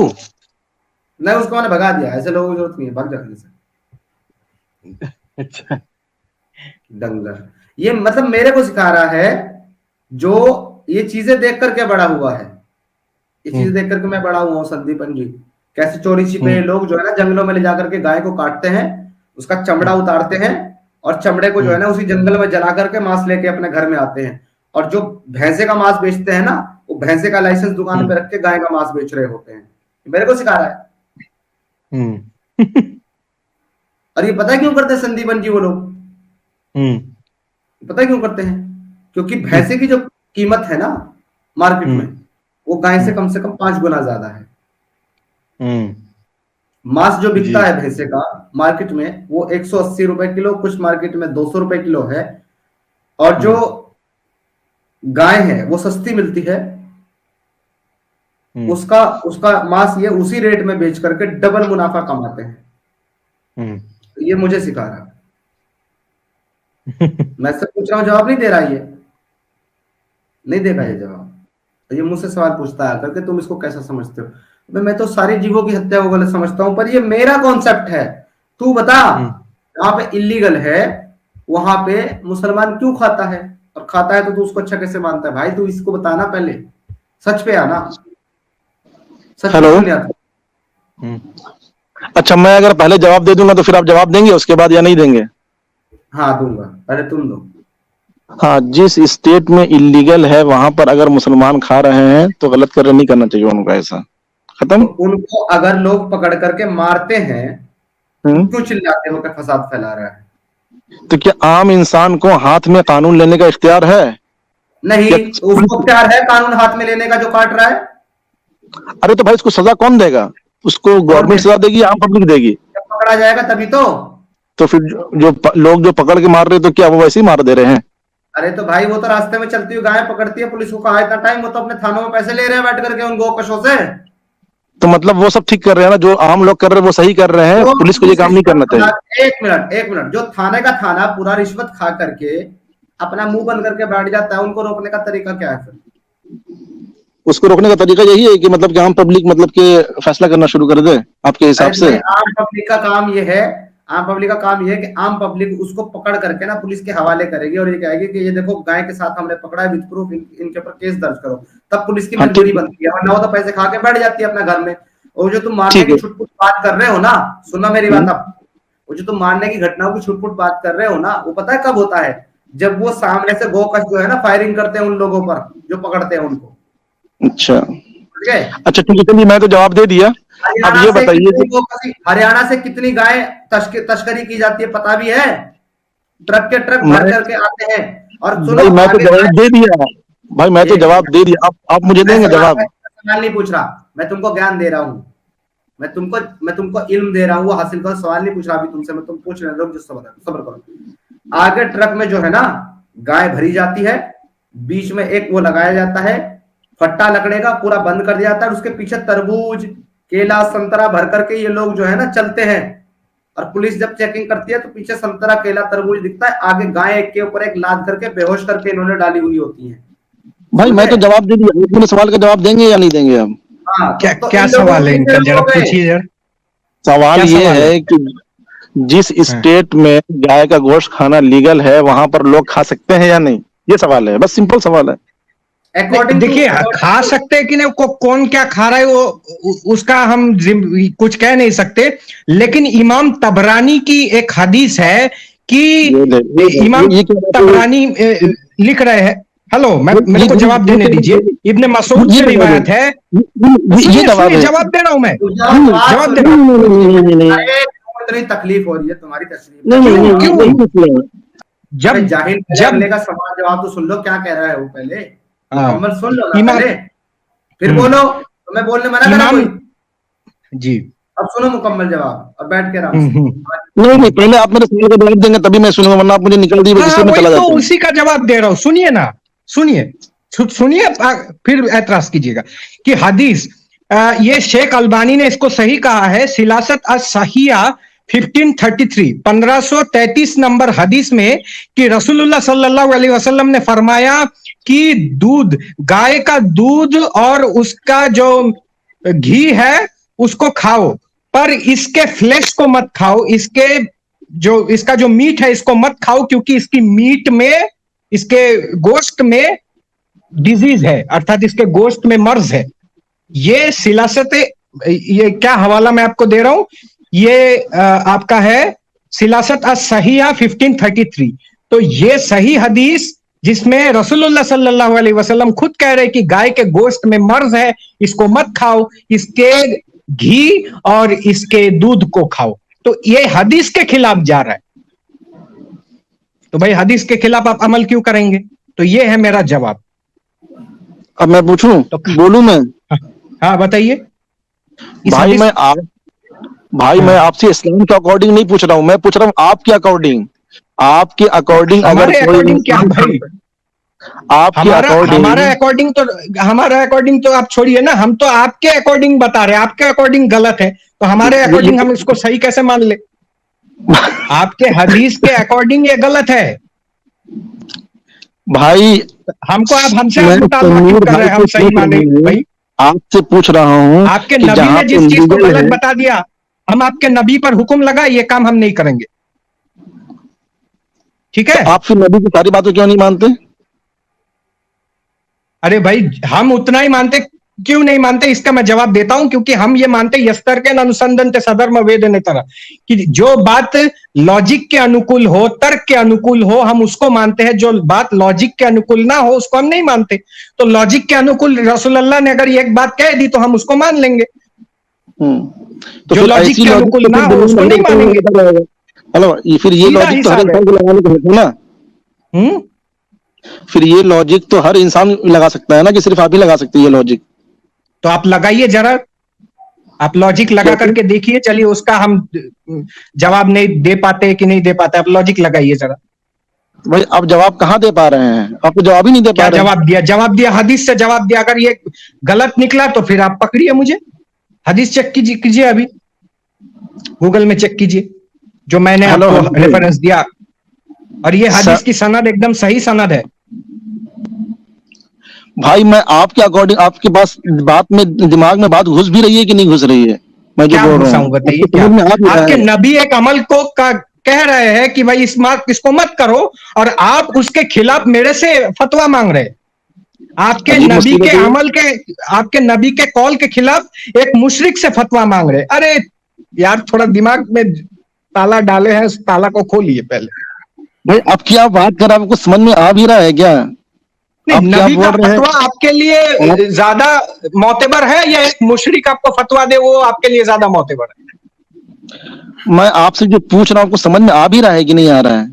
नहीं, उसको मैंने भगा दिया, ऐसे लोगों की जरूरत नहीं है, भाग जाने से। अच्छा। डंगर, ये मतलब मेरे को सिखा रहा है, जो ये चीजें देख करके बड़ा हुआ है, ये चीजें देख करके मैं बड़ा हुआ हूँ संदीपन जी। कैसे चोरी छिपे लोग जो है ना जंगलों में ले जाकर के गाय को काटते हैं, उसका चमड़ा उतारते हैं और चमड़े को जो है ना उसी जंगल में जला करके मांस लेके अपने घर में आते हैं। और जो भैंसे का मांस बेचते हैं ना, वो भैंसे का लाइसेंस दुकान पे रख के गाय का मांस बेच रहे होते हैं। मेरे को सिखा रहा है। और ये पता है क्यों करते हैं संदीपन जी वो लोग? पता है क्यों करते हैं? क्योंकि भैंसे की जो कीमत है ना मार्केट में, वो गाय से कम 5 गुना ज्यादा है। मांस जो बिकता है भैंसे का मार्केट में वो 180 रुपए किलो, कुछ मार्केट में 200 रुपए किलो है। और जो गाय है वो सस्ती मिलती है, उसका मांस ये उसी रेट में बेच करके डबल मुनाफा कमाते हैं। ये मुझे सिखा रहा है। मैं से पूछ रहा हूं, जवाब नहीं दे रहा, ये नहीं देगा ये जवाब। तो ये मुझसे सवाल पूछता है करके, तुम इसको कैसा समझते हो? मैं तो सारी जीवों की हत्या को गलत समझता हूं, पर ये मेरा कॉन्सेप्ट है। तू बता, जहां पे इलीगल है वहां पे मुसलमान क्यों खाता है? और खाता है तो तू उसको अच्छा कैसे मानता है? भाई तू इसको बताना, पहले सच पे आना। सच पे नहीं आता। अच्छा, मैं अगर पहले जवाब दे दूंगा तो फिर आप जवाब देंगे उसके बाद या नहीं देंगे? हाँ दूंगा, पहले तुम दो। हाँ, जिस स्टेट में इलीगल है वहां पर अगर मुसलमान खा रहे हैं तो गलत कर नहीं करना चाहिए उनको, ऐसा खत्म। तो उनको अगर लोग पकड़ करके मारते हैं क्यों चिल्लाते हो कि फसाद फैला रहा है? तो क्या आम इंसान को हाथ में कानून लेने का इख्तियार है? नहीं, उसको इख्तियार है कानून हाथ में लेने का जो काट रहा है। अरे तो भाई उसको सजा कौन देगा? उसको गवर्नमेंट सजा देगी, आम पब्लिक देगी? जब पकड़ा जाएगा तभी तो फिर जो लोग जो पकड़ के मार रहे तो क्या वो वैसे ही मार दे रहे हैं? अरे तो भाई वो तो रास्ते में चलती हुई गाय पकड़ती है, पुलिस को कहा इतना टाइम, वो तो अपने थानों में पैसे ले रहे हैं बैठ करके उन गोकशों से। तो मतलब वो सब ठीक कर रहे हैं ना, जो आम लोग कर रहे हैं वो सही कर रहे हैं, तो पुलिस को ये काम नहीं करना चाहिए। एक मिनट, जो थाने का थाना पूरा रिश्वत खा करके अपना मुंह बंद करके बैठ जाता है, उनको रोकने का तरीका क्या है फिर? उसको रोकने का तरीका यही है कि मतलब कि आम पब्लिक मतलब के फैसला करना शुरू कर दे आपके हिसाब से। आम पब्लिक का काम ये है, आम पब्लिक का काम ये है कि आम पब्लिक उसको पकड़ करके ना पुलिस के हवाले करेगी और ये कहेगी कि ये देखो गाय के साथ हमने पकड़ा है, विद प्रूफ इनके ऊपर केस दर्ज करो। तब पुलिस की मजबूरी बनती है, वरना वो तो पैसे खा के बैठ जाती है अपना घर में। और जो तुम मारने की छुटपुट बात कर रहे हो ना, सुनो मेरी बात अब, वो जो तुम मारने की घटनाओं की छुटपुट बात कर रहे हो ना, वो पता है कब होता है? जब वो सामने से गोकश जो है ना फायरिंग करते हैं उन लोगों पर जो पकड़ते हैं उनको। अच्छा अच्छा, ठीक है, चलिए मैं तो जवाब दे दिया। अब ये बताइए, हरियाणा से कितनी गाय तस्करी की जाती है पता भी है? ट्रक के ट्रक भर करके आते हैं। और सुनो, भाई मैं तो जवाब दे दिया, भाई मैं तो जवाब दे दिया, आप मुझे देंगे जवाब? सवाल नहीं पूछ रहा मैं, तुमको ज्ञान दे रहा हूँ, मैं तुमको इल्म दे रहा हूँ, हासिल करो। सवाल नहीं पूछ रहा अभी तुमसे मैं, तुम पूछ रहे लोग, जो सब्र करो। आगे ट्रक में जो है ना गाय भरी जाती है, बीच में एक वो लगाया जाता है फट्टा लकड़े का, पूरा बंद कर दिया जाता है, उसके पीछे तरबूज, केला संतरा भर करके ये लोग जो है ना चलते हैं, और पुलिस जब चेकिंग करती है तो पीछे संतरा केला तरबूज दिखता है, आगे गाय एक के ऊपर एक लाद करके बेहोश करके इन्होंने डाली हुई होती है। भाई मैं तो जवाब दे दिया, अपने सवाल का जवाब देंगे या नहीं देंगे आप? हाँ, क्या तो क्या इन लोगों सवाल है की इनका, फिर जरा हो गए। पूछिए जरा। सवाल क्या ये सवाल है कि जिस स्टेट में गाय का गोश्त खाना लीगल है वहां पर लोग खा सकते हैं या नहीं, ये सवाल है, बस सिंपल सवाल है। अकॉर्डिंग देखिए खा सकते हैं कि नहीं, कौन क्या खा रहा है वो उसका हम कुछ कह नहीं सकते, लेकिन इमाम तबरानी की एक हदीस है कि इमाम ये क्या बात है? तबरानी लिख रहे हैं। हेलो, मेरे को जवाब देने दीजिए। इब्ने मसूद से रिवायत है। ये सुनिए जवाब है। जवाब दे रहा हूं मैं, जवाब दे रहा हूं। अरे इतनी तकलीफ हो रही है तुम्हारी तशरीफ, क्यों? जब जाहिल जब अगले का सवाल जवाब तो सुन लो, क्या कह रहा है वो पहले हाँ, मुकम्मल सुन लो ना इमाम पहले, फिर बोलो। तो मैं बोलने मना करा इमाम कोई? जी अब सुनो मुकम्मल जवाब और बैठ के आराम हम्म, से। हम्म। नहीं, पहले आप मेरे सवाल का जवाब देंगे तभी मैं सुनूंगा, वरना आप मुझे निकल दिए हाँ दूसरे में वही चला तो जाता हूँ। उसी का जवाब दे रहा हूं, सुनिए ना, सुनिए फिर एतराज कीजिएगा कि हदीस ये शेख अल्बानी ने इसको सही कहा है। सिलासत अस-सहिया 1533 1533 नंबर हदीस में कि रसूलुल्लाह सल्लल्लाहु अलैहि वसल्लम ने फरमाया कि दूध, गाय का दूध और उसका जो घी है उसको खाओ, पर इसके फ्लेश को मत खाओ, इसका जो मीट है इसको मत खाओ, क्योंकि इसकी मीट में, इसके गोश्त में डिजीज है, अर्थात इसके गोश्त में मर्ज है। ये सिलासत, ये क्या हवाला मैं आपको दे रहा हूं, ये आपका है सिलासत अस-सहिया 1533। तो ये सही हदीस जिसमें रसूलुल्लाह सल्लल्लाहु अलैहि वसल्लम खुद कह रहे कि गाय के गोश्त में मर्ज है, इसको मत खाओ, इसके घी और इसके दूध को खाओ। तो ये हदीस के खिलाफ जा रहा है, तो भाई हदीस के खिलाफ आप अमल क्यों करेंगे? तो ये है मेरा जवाब। अब मैं पूछूं, तो बोलूं मैं? हाँ बताइए। भाई मैं आपसे इस्लाम के अकॉर्डिंग नहीं पूछ रहा हूं, मैं पूछ रहा हूं आपके अकॉर्डिंग। आपके अकॉर्डिंग अगर हमारे कोई अकॉर्डिंग क्या भाई? आपके हमारा अकॉर्डिंग तो आप छोड़िए ना, हम तो आपके अकॉर्डिंग बता रहे हैं, आपके अकॉर्डिंग गलत है, तो हमारे अकॉर्डिंग हम इसको सही कैसे मान ले? आपके हदीस के अकॉर्डिंग ये गलत है भाई। हमको आप हमसे मैं मुतालबा क्यों कर रहे हैं? हम सही मानेंगे भाई? आपसे पूछ रहा हूं आपके कि नबी जहां ने जिस पे चीज को लीगल गलत है, बता दिया, हम आपके नबी पर हुक्म लगा, ये काम हम नहीं करेंगे, ठीक है? तो आप फिर नबी की सारी बातें क्यों नहीं मानते? अरे भाई हम उतना ही मानते, क्यों नहीं मानते इसका मैं जवाब देता हूं, क्योंकि हम ये मानते यस्तर के अनुसंधन ते सदर्म वेद ने तरह कि जो बात लॉजिक के अनुकूल हो, तर्क के अनुकूल हो, हम उसको मानते हैं। जो बात लॉजिक के अनुकूल ना हो उसको हम नहीं मानते। तो लॉजिक के अनुकूल रसूलुल्लाह ने अगर एक बात कह दी तो हम उसको मान लेंगे, तो जो फिर लॉजिक ऐसी के लॉजिक अनुकूल तो ना फिर हो उसको नहीं मानेंगे। हेलो, फिर ये सीधा लॉजिक तो हर हिसाब है। इंसान को लगाने को है ना? फिर ये लॉजिक तो हर इंसान लगा सकता है ना, कि सिर्फ आप ही लगा सकते हैं ये लॉजिक? तो आप लगाइए जरा, आप लॉजिक लगा करके देखिए। चलिए उसका हम जवाब नहीं दे पाते कि नहीं दे पाते, आप लॉजिक लगाइए जरा। भाई आप जवाब कहाँ दे पा रहे हैं? आप तो जवाब ही नहीं दे क्या पा रहे हैं। जवाब दिया हदीस से जवाब दिया। अगर ये गलत निकला तो फिर आप पकड़िए मुझे, हदीस चेक कीजिए अभी गूगल में चेक कीजिए जो मैंने हेलो, आपको हेलो। रेफरेंस दिया, और ये हदीस की सनद एकदम सही सनद है। भाई मैं आपके अकॉर्डिंग, आपके पास बात में, दिमाग में बात घुस भी रही है कि नहीं घुस रही है? मैं जो क्या बोल रहा घुसाऊं हूँ बताइए? आपको क्या समझ में आ भी रहा आपके है? नबी एक अमल को कह रहे हैं कि भाई इसको मत करो, और आप उसके खिलाफ मेरे से फतवा मांग रहे हैं। आपके अजीब नबी के मुसीबत है। अमल के, आपके नबी के कॉल के खिलाफ एक मुशरिक से फतवा मांग रहे हैं। अरे यार थोड़ा दिमाग में ताला डाले हैं, उस ताला को खोलिए पहले। भाई आप क्या बात कर रहे हैं? आपको समझ में आ भी रहा है क्या? नहीं, आप क्या नबी का बोल रहे हैं? फतवा आपके लिए ज्यादा मोतेबर है, या एक मुशरिक आपको फतवा दे वो आपके लिए ज्यादा मोतेबर है? मैं आपसे जो पूछ रहा हूँ आपको समझ में आ भी रहा है कि नहीं आ रहा है?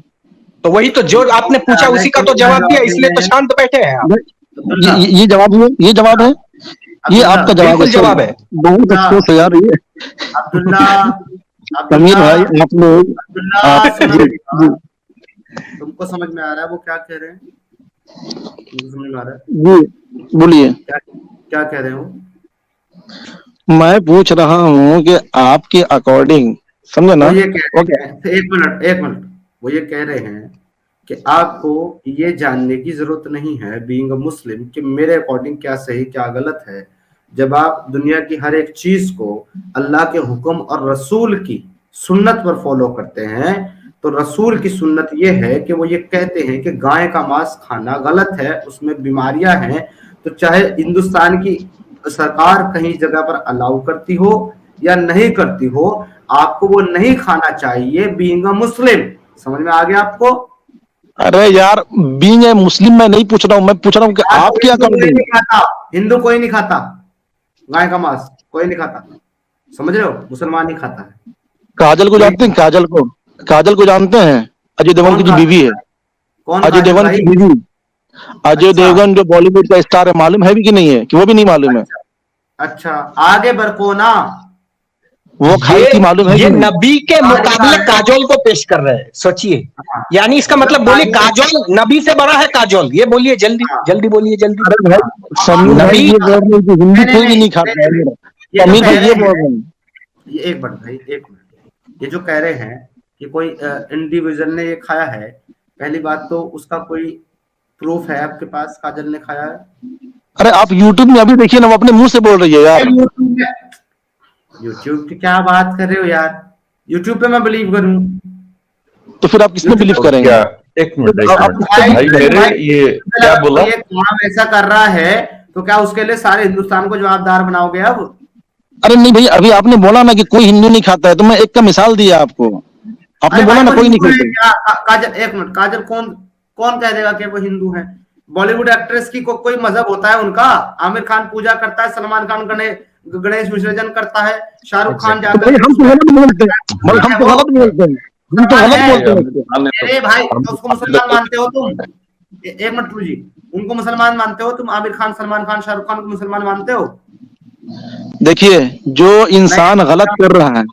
तो वही तो, जो आपने पूछा उसी का तो जवाब दिया, इसलिए तो शांत बैठे हैं आप। ये जवाब है, ये जवाब है, ये आपका जवाब है? बिल्कुल जवाब है। बहुत अफसोस है यार। ये अब्दुल्ला, समीर भाई, आप लोग तुमको समझ में आ रहा है वो क्या कह रहे हैं? तुमको समझ में आ रहा है जी, बोलिए। क्या क्या कह रहे हो? मैं पूछ रहा हूँ कि आपके अकॉर्डिंग, समझे ना? वो ये कह ओके, रहे हैं, एक मिनट, वो ये कह रहे हैं कि आपको ये जानने की जरूरत नहीं है बीइंग अ मुस्लिम कि मेरे अकॉर्डिंग क्या सही क्या गलत है। जब आप दुनिया की हर एक चीज को अल्लाह के हुक्म और रसूल की सुन्नत पर फॉलो करते हैं, तो रसूल की सुन्नत ये है कि वो ये कहते हैं कि गाय का मांस खाना गलत है, उसमें बीमारियां हैं। तो चाहे हिंदुस्तान की सरकार कहीं जगह पर अलाउ करती हो या नहीं करती हो, आपको वो नहीं खाना चाहिए बीइंग अ मुस्लिम। समझ में आ गया आपको? अरे यार, बीइंग ए मुस्लिम मैं नहीं पूछ रहा हूँ, मैं पूछ रहा हूँ कि हाँ, तो आपके हिंदू कोई अकॉर्डिंग। नहीं खाता, हिंदू कोई नहीं खाता गाय का मांस, कोई नहीं खाता। समझ रहे हो? मुसलमान ही खाता है। काजल को जानते हैं? काजल को, काजल को जानते हैं? अजय देवगन कौन की जो काजल बीवी है, भाई? कौन अजय काजल देवगन भाई? की बीवी, अजय अच्छा देवगन जो बॉलीवुड का स्टार है, मालूम है भी कि नहीं है? कि वो भी नहीं मालूम है? अच्छा अच्छा, आगे बढ़को ना। वो ये खाई थी, मालूम है ये कि नहीं? नबी के मुकाबले काजोल को पेश कर रहे हैं, सोचिए। हाँ, यानी इसका जब मतलब बोलिए, काजोल नबी से बड़ा है काजोल। ये बोलिए जल्दी हाँ जल्दी बोलिए जल्दी। अरे भाई, समीर भाई नबी ये बोल रहे हैं कि हिंदू नहीं नहीं कोई भी नहीं नहीं नहीं, खाता है। नहीं, ये जो समीर कह भाई रहे ये हैं, बोल रहे हैं। ये एक मिनट भाई, एक मिनट, ये जो कह रहे हैं कि कोई इंडिविजुअल ने ये खाया है, पहली बात तो उसका कोई प्रूफ है आपके पास काजल ने खाया है? अरे आप यूट्यूब में अभी देखिए ना, वो अपने मुंह से बोल रही है यार। यूट्यूब में, यूट्यूब की क्या बात कर रहे हो यार? यूट्यूब पे मैं बिलीव करूं? तो फिर आप किसमें यूट्यूब बिलीव तो करेंगे? क्या, एक मिनट एक आप मिनट किस पे भाई, भाई, believe मेरे करेंगे? ये क्या बोला? ये काम ऐसा कर रहा है तो क्या उसके लिए सारे हिंदुस्तान को जवाबदार बनाओगे अब? अरे नहीं भाई, अभी आपने बोला ना कि कोई हिंदू नहीं खाता है, तो मैं एक का मिसाल दिया आपको। आपने अरे बोला भाई ना वो कोई नहीं हिंदू है खाता। क्या? काजल, एक मिनट, काजल कौन कौन कह देगा कि वो हिंदू है? बॉलीवुड एक्ट्रेस की कोई मजहब होता है उनका? आमिर खान पूजा करता है, सलमान खान गणेश विसर्जन करता है, शाहरुख खान तो जाकर भाई के हम तो उसमें गलत बोलते हैं, मुसलमान हम है तो वो, गलत बोलते हैं, हम तो मुसलमान गलत है। बोलते हैं आमिर उसको। खान ने तो अरे भाई, तो उसको मुसलमान हम मानते हो तुम? एक मिनट जी, उनको मुसलमान मानते हो तुम? आमिर खान, सलमान खान, शाहरुख खान को मुसलमान मानते हो? देखिए, जो मैं इंसान गलत कर रहा है,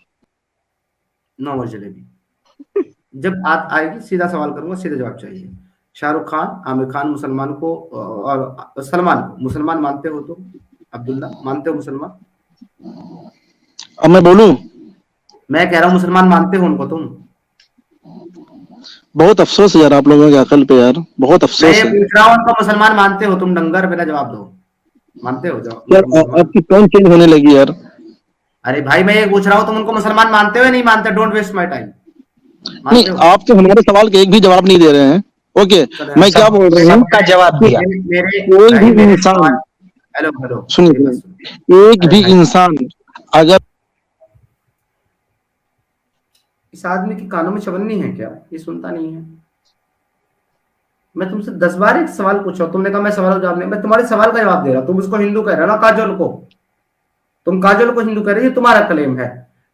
9 जलेबी जब बात आएगी सीधा सवाल करूंगा, सीधा जवाब चाहिए। शाहरुख खान, आमिर खान मुसलमान को और सलमान को मुसलमान मानते हो तुम? अब्दुल्ला, मानते हो मुसलमान? अब मैं बोलूं, मैं कह रहा हूँ मुसलमान मानते हो उनको तुम? बहुत अफसोस है यार आप लोगों के अकल पे यार, बहुत मैं ये अफसोस है पूछ रहा हूँ उनको मुसलमान मानते हो तुम? डंगर, मेरा जवाब दो। मानते हो जवाब यार। उनको मुसलमान? आपकी टोन चेंज होने लगी यार। अरे भाई मैं ये पूछ रहा हूँ तुम उनको मुसलमान मानते हो या नहीं मानते? Don't waste my time. नहीं, मानते हो? आप तो हमारे सवाल के एक भी जवाब नहीं दे रहे हैं। ओके, चलो मैं यार, क्या सब बोल रहा हूँ सबका जवाब कि दिया। मेरे कोई भाई भी मेरे इंसान, सवाल, हेलो हेलो, सुनिए मेरी बात सुनिए, सुनिए। एक अरे भी भाई, इंसान अगर, इस आदमी की कानों में चवन्नी है क्या? ये सुनता नहीं है? मैं तुमसे 10 बार एक सवाल पूछा, तुमने कहा मैं सवाल का जवाब नहीं, मैं तुम्हारे सवाल का जवाब दे रहा हूं। तुम उसको हिंदू कह रहे हो ना, काजल को। तुम काजल को हिंदू कह रहे हो, ये तुम्हारा क्लेम है।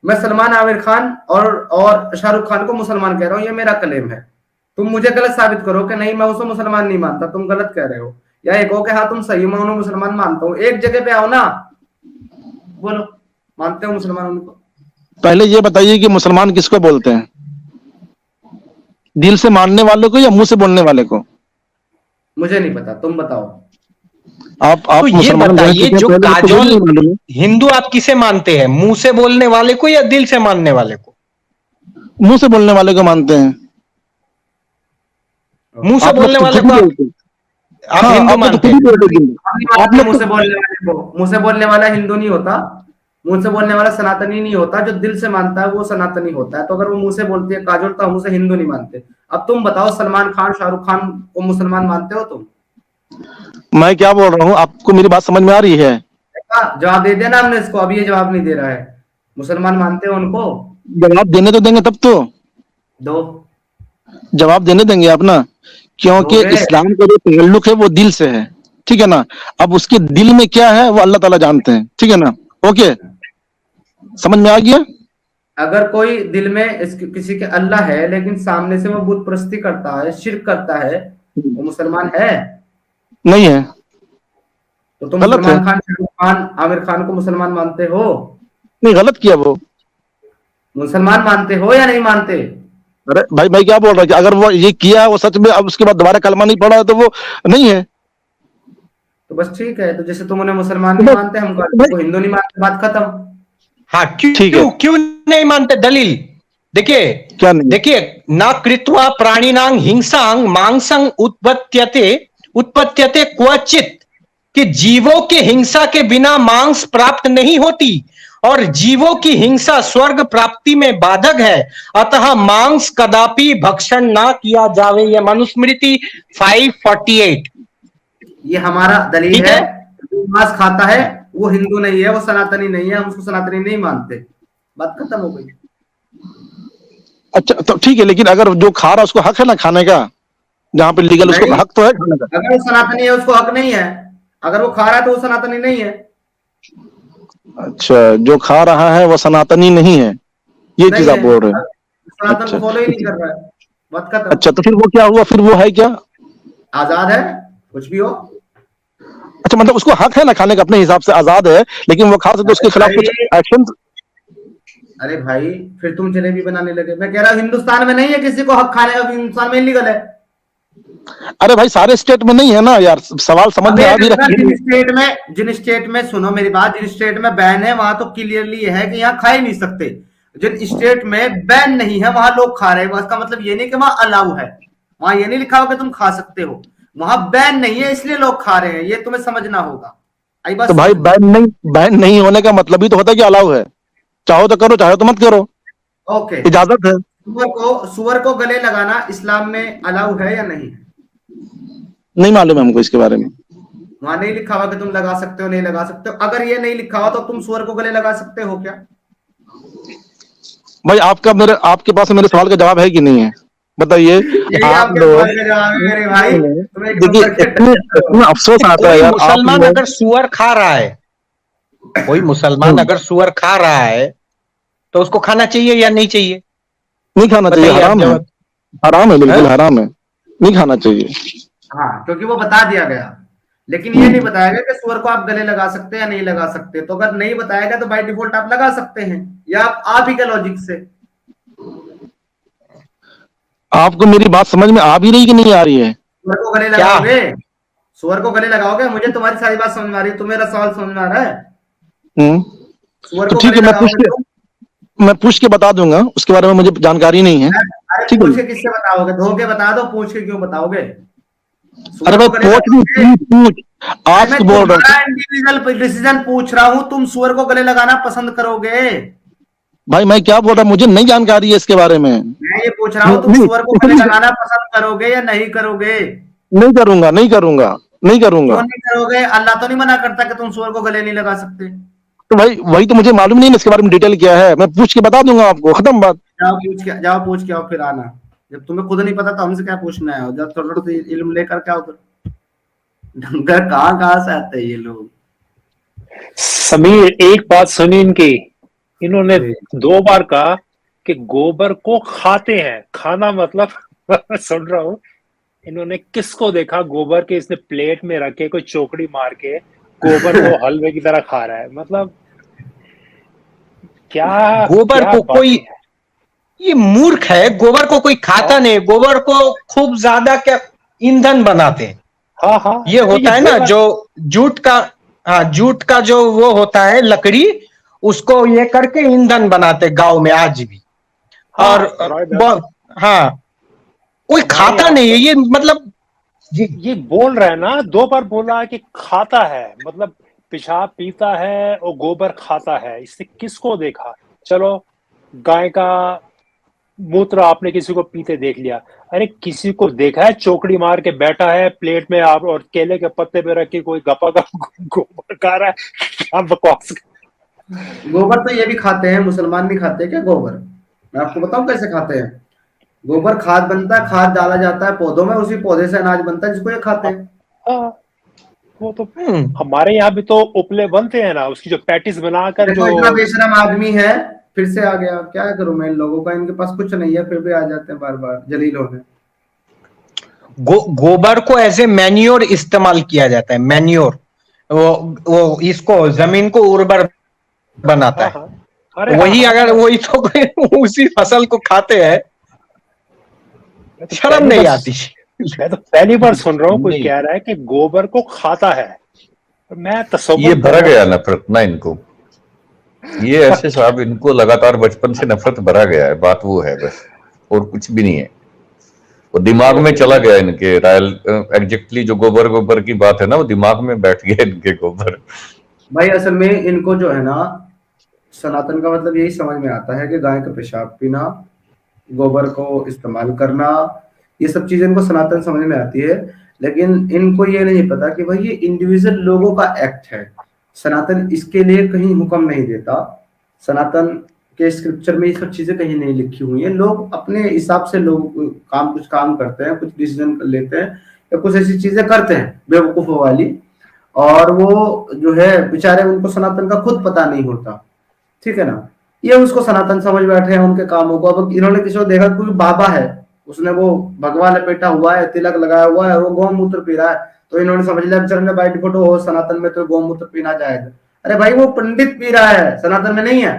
मैं सलमान, आमिर खान और शाहरुख खान को मुसलमान कह रहा हूं, ये मेरा क्लेम है। तुम मुझे गलत साबित करो कि नहीं मैं उसको मुसलमान नहीं मानता, तुम गलत कह रहे हो। या एक हो कि हाँ तुम सही हो, मैं उन्हें मुसलमान मानता हूँ। एक जगह पे आओ ना, बोलो मानते हो मुसलमान उनको? पहले ये बताइए कि मुसलमान किसको बोलते हैं? दिल से मानने वाले को या मुंह से बोलने वाले को? मुझे नहीं पता, तुम बताओ। तो आप ये मुसलमान रह बताइए, चुके हैं जो पहले, आपको वो भी काजोल, नहीं मालूम है? हिंदू आप किसे मानते हैं, मुंह से बोलने वाले को या दिल से मानने वाले को? मुंह से बोलने वाले को मानते हैं। मुंह से आप लोग बोलने तो वाले खुद को ही आप बोलते हैं। आप हाँ, हिंदू आप लोग तो मानते खुद ही हैं? बोलते हैं। हम नहीं आप मानते लोग मुंह तो, से बोलने वाले को। मुंह से बोलने वाला हिंदू नहीं होता, मुंह से बोलने वाला सनातनी नहीं होता। जो दिल से मानता है वो सनातनी होता है। तो अगर वो मुंह से बोलती है काजोल, तो हम उसे हिंदू नहीं मानते। अब तुम बताओ, सलमान खान, शाहरुख खान को मुसलमान मानते हो तुम? मैं क्या बोल रहा हूँ, आपको मेरी बात समझ में आ रही है? देखा? जवाब दे दिया ना हमने इसको, अभी ये जवाब नहीं दे रहा है। मुसलमान मानते हो उनको? जवाब देने तो देंगे तब तो, दो। जवाब देने देंगे आप ना, क्योंकि दोगे? इस्लाम का जो ताल्लुक है वो दिल से है, ठीक है ना? अब उसके दिल में क्या है वो अल्लाह ताला जानते हैं, ठीक है ना? ओके, समझ में आ गया? अगर कोई दिल में किसी के अल्लाह है, लेकिन सामने से वो बुत परस्ती करता है, शिर्क करता है, वो मुसलमान है? नहीं है, तो तुम गलत है। सलमान खान, शाहरुख खान, आमिर खान को मुसलमान मानते हो? नहीं, गलत किया वो। मुसलमान मानते हो या नहीं मानते? अरे भाई, मैं क्या बोल रहा हूँ कि अगर वो ये किया है वो सच में, अब उसके बाद दोबारा कलमा नहीं पड़ा है तो वो नहीं है। तो बस ठीक है, तो जैसे तुम उन्हें मुसलमान नहीं मानते, हम को हिंदू नहीं मानते, बात खत्म। हाँ, क्यों ठीक है। क्यों क्यों नहीं मानते? दलील देखिए, क्या नहीं? देखिए, न कृत्वा प्राणिनां हिंसां मांसं उत्पत्त्यते क्वचित, कि जीवों की हिंसा के बिना मांस प्राप्त नहीं होती और जीवों की हिंसा स्वर्ग प्राप्ति में बाधक है, अतः मांस कदापि भक्षण ना किया जावे। यह मनुस्मृति 548। ये हमारा दलील ठीक है। है। जो मांस खाता है वो हिंदू नहीं है, वो सनातनी नहीं है, हम उसको सनातनी नहीं मानते, बात खत्म हो गई। अच्छा तो ठीक है, लेकिन अगर जो खा रहा है उसको हक है ना खाने का, जहाँ पे लीगल उसको नहीं, हक तो है खाने का। अगर वो सनातनी है उसको हक नहीं है, अगर वो खा रहा है तो वो सनातनी नहीं है। अच्छा, जो खा रहा है वो सनातनी नहीं है, ये नहीं चीज आप है, बोल रहे हैं। सनातन अच्छा को फॉलो ही नहीं कर रहा है, बात खत्म। अच्छा, तो फिर वो क्या हुआ, फिर वो है क्या? आजाद है, कुछ भी हो। अच्छा, मतलब उसको हक है ना खाने का, अपने हिसाब से आजाद है, लेकिन वो खा सकते, उसके खिलाफ कुछ एक्शन। अरे भाई, फिर तुम जलेबी बनाने लगे। मैं कह रहा हूँ हिंदुस्तान में नहीं है किसी को हक खाने का, हिंदुस्तान में इलीगल है। अरे भाई, सारे स्टेट में नहीं है ना यार, सवाल समझ में आ भी रहा है। जिन स्टेट में सुनो मेरी बात, जिन स्टेट में बैन है वहां तो क्लियरली है कि यहाँ खा ही नहीं सकते। जिन स्टेट में बैन नहीं है वहां लोग खा रहे हैं, इसका मतलब ये नहीं कि वहां अलाउ है, वहां ये नहीं लिखा हो कि तुम खा सकते हो, वहां बैन नहीं है इसलिए लोग खा रहे हैं, ये तुम्हें समझना होगा। आई बात तो भाई समझ? बैन नहीं होने का मतलब ही तो होता है कि अलाउ है, चाहो तो करो, चाहो तो मत करो, ओके, इजाजत है। सुअर को गले लगाना इस्लाम में अलाउ है या नहीं? नहीं मालूम है हमको इसके बारे में। वहां नहीं लिखा हुआ कि तुम लगा सकते हो नहीं लगा सकते हो। अगर ये नहीं लिखा हुआ तो तुम सुअर को गले लगा सकते हो क्या? भाई आपके पास मेरे सवाल का जवाब है कि नहीं है, बताइए। यही आप आपके लोग सवाल का जवाब है मेरे भाई, तुम एक देखिए, नंबर के इतना अफसोस आता है कोई यार। आप मुसलमान लोग अगर सुअर खा रहा है, कोई मुसलमान अगर सुअर खा रहा है तो उसको खाना चाहिए या नहीं चाहिए? नहीं खाना चाहिए, बताइए आप हराम है, जवाब। हराम है, बिल्कुल हैं? हराम है, नहीं खाना चाहिए। हाँ, क्योंकि वो बता दिया गया, लेकिन ये नहीं बताया गया कि सुअर को आप गले लगा सकते हैं या नहीं लगा सकते। तो अगर नहीं बताया गया तो बाय डिफॉल्ट आप लगा सकते हैं, या आप ही का लॉजिक से। आपको मेरी बात समझ में आ भी रही कि नहीं आ रही है? सुअर को गले क्या? लगाओगे? सुअर को गले लगाओगे? मुझे तुम्हारी सारी बात समझ में आ रही है, तुम्हें मेरा सवाल समझ में आ रहा है? सुअर तो को ठीक गले है, लगाओगे तुम? मैं पूछ के बता दूंगा, उसके बारे में मुझे जानकारी नहीं है। अरे ठीक है। पूछ के किससे बताओगे? धो के बता दो, पूछ के क्यों बताओगे? अरे भाई, पूछ मैं आप बोल रहे तुम्हारा इंडिविजुअल डिसीजन पूछ रहा हूं, तुम सुअर को गले लगाना पसंद करोगे? भाई, मैं क्या बोल रहा हूँ, मुझे नहीं जानकारी है इसके बारे में। मैं ये पूछ रहा हूं, तुम नहीं, सुअर को गले लगाना पसंद करोगे या नहीं करोगे? नहीं करूंगा, नहीं करूंगा, नहीं करूंगा। क्यों नहीं करोगे? अल्लाह तो नहीं मना करता कि तुम सुअर को गले नहीं लगा सकते। तो भाई वही तो मुझे मालूम नहीं है इसके बारे में डिटेल क्या है, मैं पूछ के बता दूंगा आपको, खत्म बात। जाओ पूछ के आओ, फिर आना। जब तुम्हें खुद नहीं पता तो हमसे क्या पूछना है? जब थोड़ा थोड़ा इल्म लेकर के आओ फिर। ढंगर कहाँ से आते हैं ये लोग? समीर, एक बात सुनी इनकी, इन्होंने 2 बार कहा कि गोबर को खाते हैं, खाना मतलब सुन रहा हूँ, इन्होंने किसको देखा गोबर के इसने प्लेट में रखे, कोई चोकड़ी मार के गोबर को हलवे की तरह खा रहा है? मतलब क्या गोबर क्या को बात कोई, है? ये मूर्ख है, गोबर को कोई खाता नहीं, गोबर को खूब ज्यादा क्या ईंधन बनाते हैं। हाँ हाँ, ये होता है ना गोबर- जो जूट का, हाँ जूट का जो वो होता है लकड़ी, उसको ये करके ईंधन बनाते गांव में आज भी। हाँ, और हाँ, कोई खाता नहीं है ये, मतलब ये बोल रहा है ना, 2 बार बोला कि खाता है, मतलब पेशाब पीता है और गोबर खाता है, इससे किसको देखा? चलो, गाय का मूत्र आपने किसी को पीते देख लिया, अरे किसी को देखा है चोकड़ी मार के बैठा है प्लेट में आप और केले के पत्ते पे रख के कोई गपा गप गोबर खा रहा है? क्या बकवास। गोबर तो ये भी खाते हैं, मुसलमान नहीं खाते क्या गोबर? मैं आपको बताऊं कैसे खाते हैं। गोबर खाद बनता है, खाद डाला जाता है पौधों में, उसी पौधे से अनाज बनता है जिसको ये खाते हैं। हाँ, वो तो हमारे यहाँ भी तो उपले बनते हैं ना, उसकी जो पैटिस बनाकर देखो जो इतना बेशरम आदमी है, फिर से आ गया। क्या करूं मैं इन लोगों का, इनके पास कुछ नहीं है फिर भी आ जाते हैं बार बार जलील होने। गोबर को एज ए मैन्योर इस्तेमाल किया जाता है, मैन्योर, वो इसको जमीन को उर्वर बनाता है। अरे वही अगर वही तो उसी फसल को खाते हैं, शर्म नहीं आती। मैं तो पहली बार सुन रहा हूँ कोई कह रहा है कि गोबर को खाता है। मैं तसव्वुर ये भरा गया नफरत ना इनको, ये ऐसे साहब इनको लगातार बचपन से नफरत भरा गया है, बात वो है बस, और कुछ भी नहीं है। वो दिमाग में चला गया इनके, रायल एग्जैक्टली जो गोबर की बात है ना, वो दिमाग में बैठ गया इनके गोबर। भाई असल में इनको जो है ना, सनातन का मतलब यही समझ में आता है कि गाय का पेशाब पीना, गोबर को इस्तेमाल करना, ये सब चीजें इनको सनातन समझ में आती है। लेकिन इनको ये नहीं पता कि भाई ये इंडिविजुअल लोगों का एक्ट है। सनातन इसके लिए कहीं हुक्म नहीं देता, सनातन के स्क्रिप्चर में ये सब चीजें कहीं नहीं लिखी हुई है। लोग अपने हिसाब से लोग कुछ काम करते हैं, कुछ डिसीजन लेते हैं या कुछ ऐसी चीजें करते हैं बेवकूफों वाली, और वो जो है बेचारे उनको सनातन का खुद पता नहीं होता, ठीक है ना। ये उसको सनातन समझ बैठे हैं उनके कामों को। अब इन्होंने किसी को देखा, कोई बाबा है, उसने वो भगवान लपेटा हुआ है, तिलक लगाया हुआ है, वो गौमूत्र पी रहा है, तो इन्होंने समझ लिया बेचारे ने बाई डिफॉल्ट हो सनातन में तो गौमूत्र पीना जायज। अरे भाई वो पंडित पी रहा है, सनातन में नहीं है।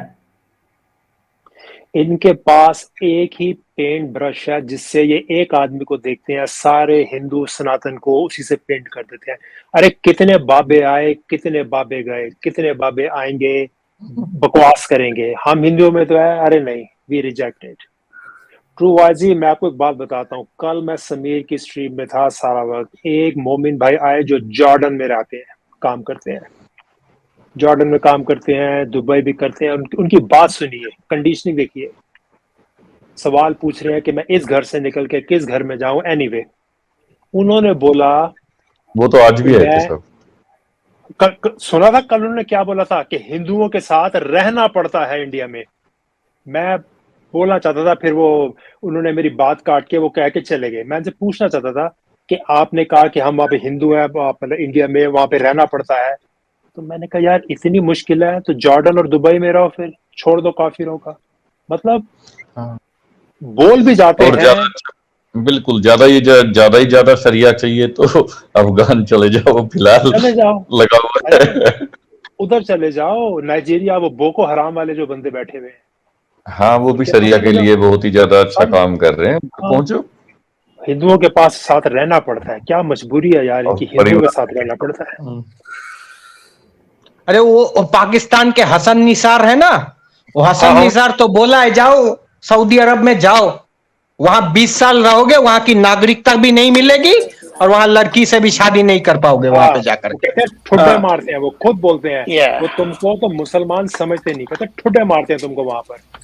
इनके पास एक ही पेंट ब्रश है जिससे ये एक आदमी को देखते हैं, सारे हिंदू सनातन को उसी से पेंट कर देते हैं। अरे कितने बाबे आए, कितने बाबे गए, कितने बाबे आएंगे, बकवास करेंगे। हम हिंदुओं में तो है, अरे नहीं, वी रिजेक्टेड। ट्रू वाजी, मैं आपको एक बात बताता हूँ। कल मैं समीर की स्ट्रीम में था सारा वक्त, एक मोमिन भाई आए जो जॉर्डन में रहते हैं, काम करते हैं, जॉर्डन में काम करते हैं, दुबई भी करते हैं। उनकी बात सुनिए, कंडीशनिंग देखिए। सवाल पूछ रहे हैं कि मैं इस घर से निकल के किस घर में जाऊं। एनीवे, उन्होंने बोला, वो तो आज भी है सब। सुना था कल उन्होंने क्या बोला था कि हिंदुओं के साथ रहना पड़ता है इंडिया में। मैं बोलना चाहता था, फिर वो उन्होंने मेरी बात काट के वो कह के चले गए। मैं उनसे पूछना चाहता था कि आपने कहा कि हम वहां पे हिंदू हैं, मतलब इंडिया में वहां पे रहना पड़ता है। तो मैंने कहा यार इतनी मुश्किल है तो जॉर्डन और दुबई में रहो, फिर छोड़ दो काफिरों का। मतलब बोल भी जाते हैं। बिल्कुल, ज्यादा ही ज्यादा सरिया चाहिए तो अफगान चले जाओ, फिलहाल चले जाओ, लगा हुआ है। उधर चले जाओ, नाइजीरिया, वो बोको हराम वाले जो बंदे बैठे हुए हैं। हाँ, वो भी सरिया के लिए बहुत ही ज्यादा अच्छा काम कर रहे हैं। पहुंचो, हिंदुओं के पास साथ रहना पड़ता है, क्या मजबूरी है यार इनकी, हिंदुओं के साथ रहना पड़ता है। अरे वो पाकिस्तान के हसन निसार है ना, वो हसन निसार तो बोला है जाओ सऊदी अरब में जाओ, वहां 20 साल रहोगे, वहां की नागरिकता भी नहीं मिलेगी और वहां लड़की से भी शादी नहीं कर पाओगे वहां पे जाकर के। ठुड्डे मारते हैं, वो खुद बोलते हैं, वो तुमको तो मुसलमान समझते नहीं, कहते ठुड्डे मारते हैं तुमको वहां पर।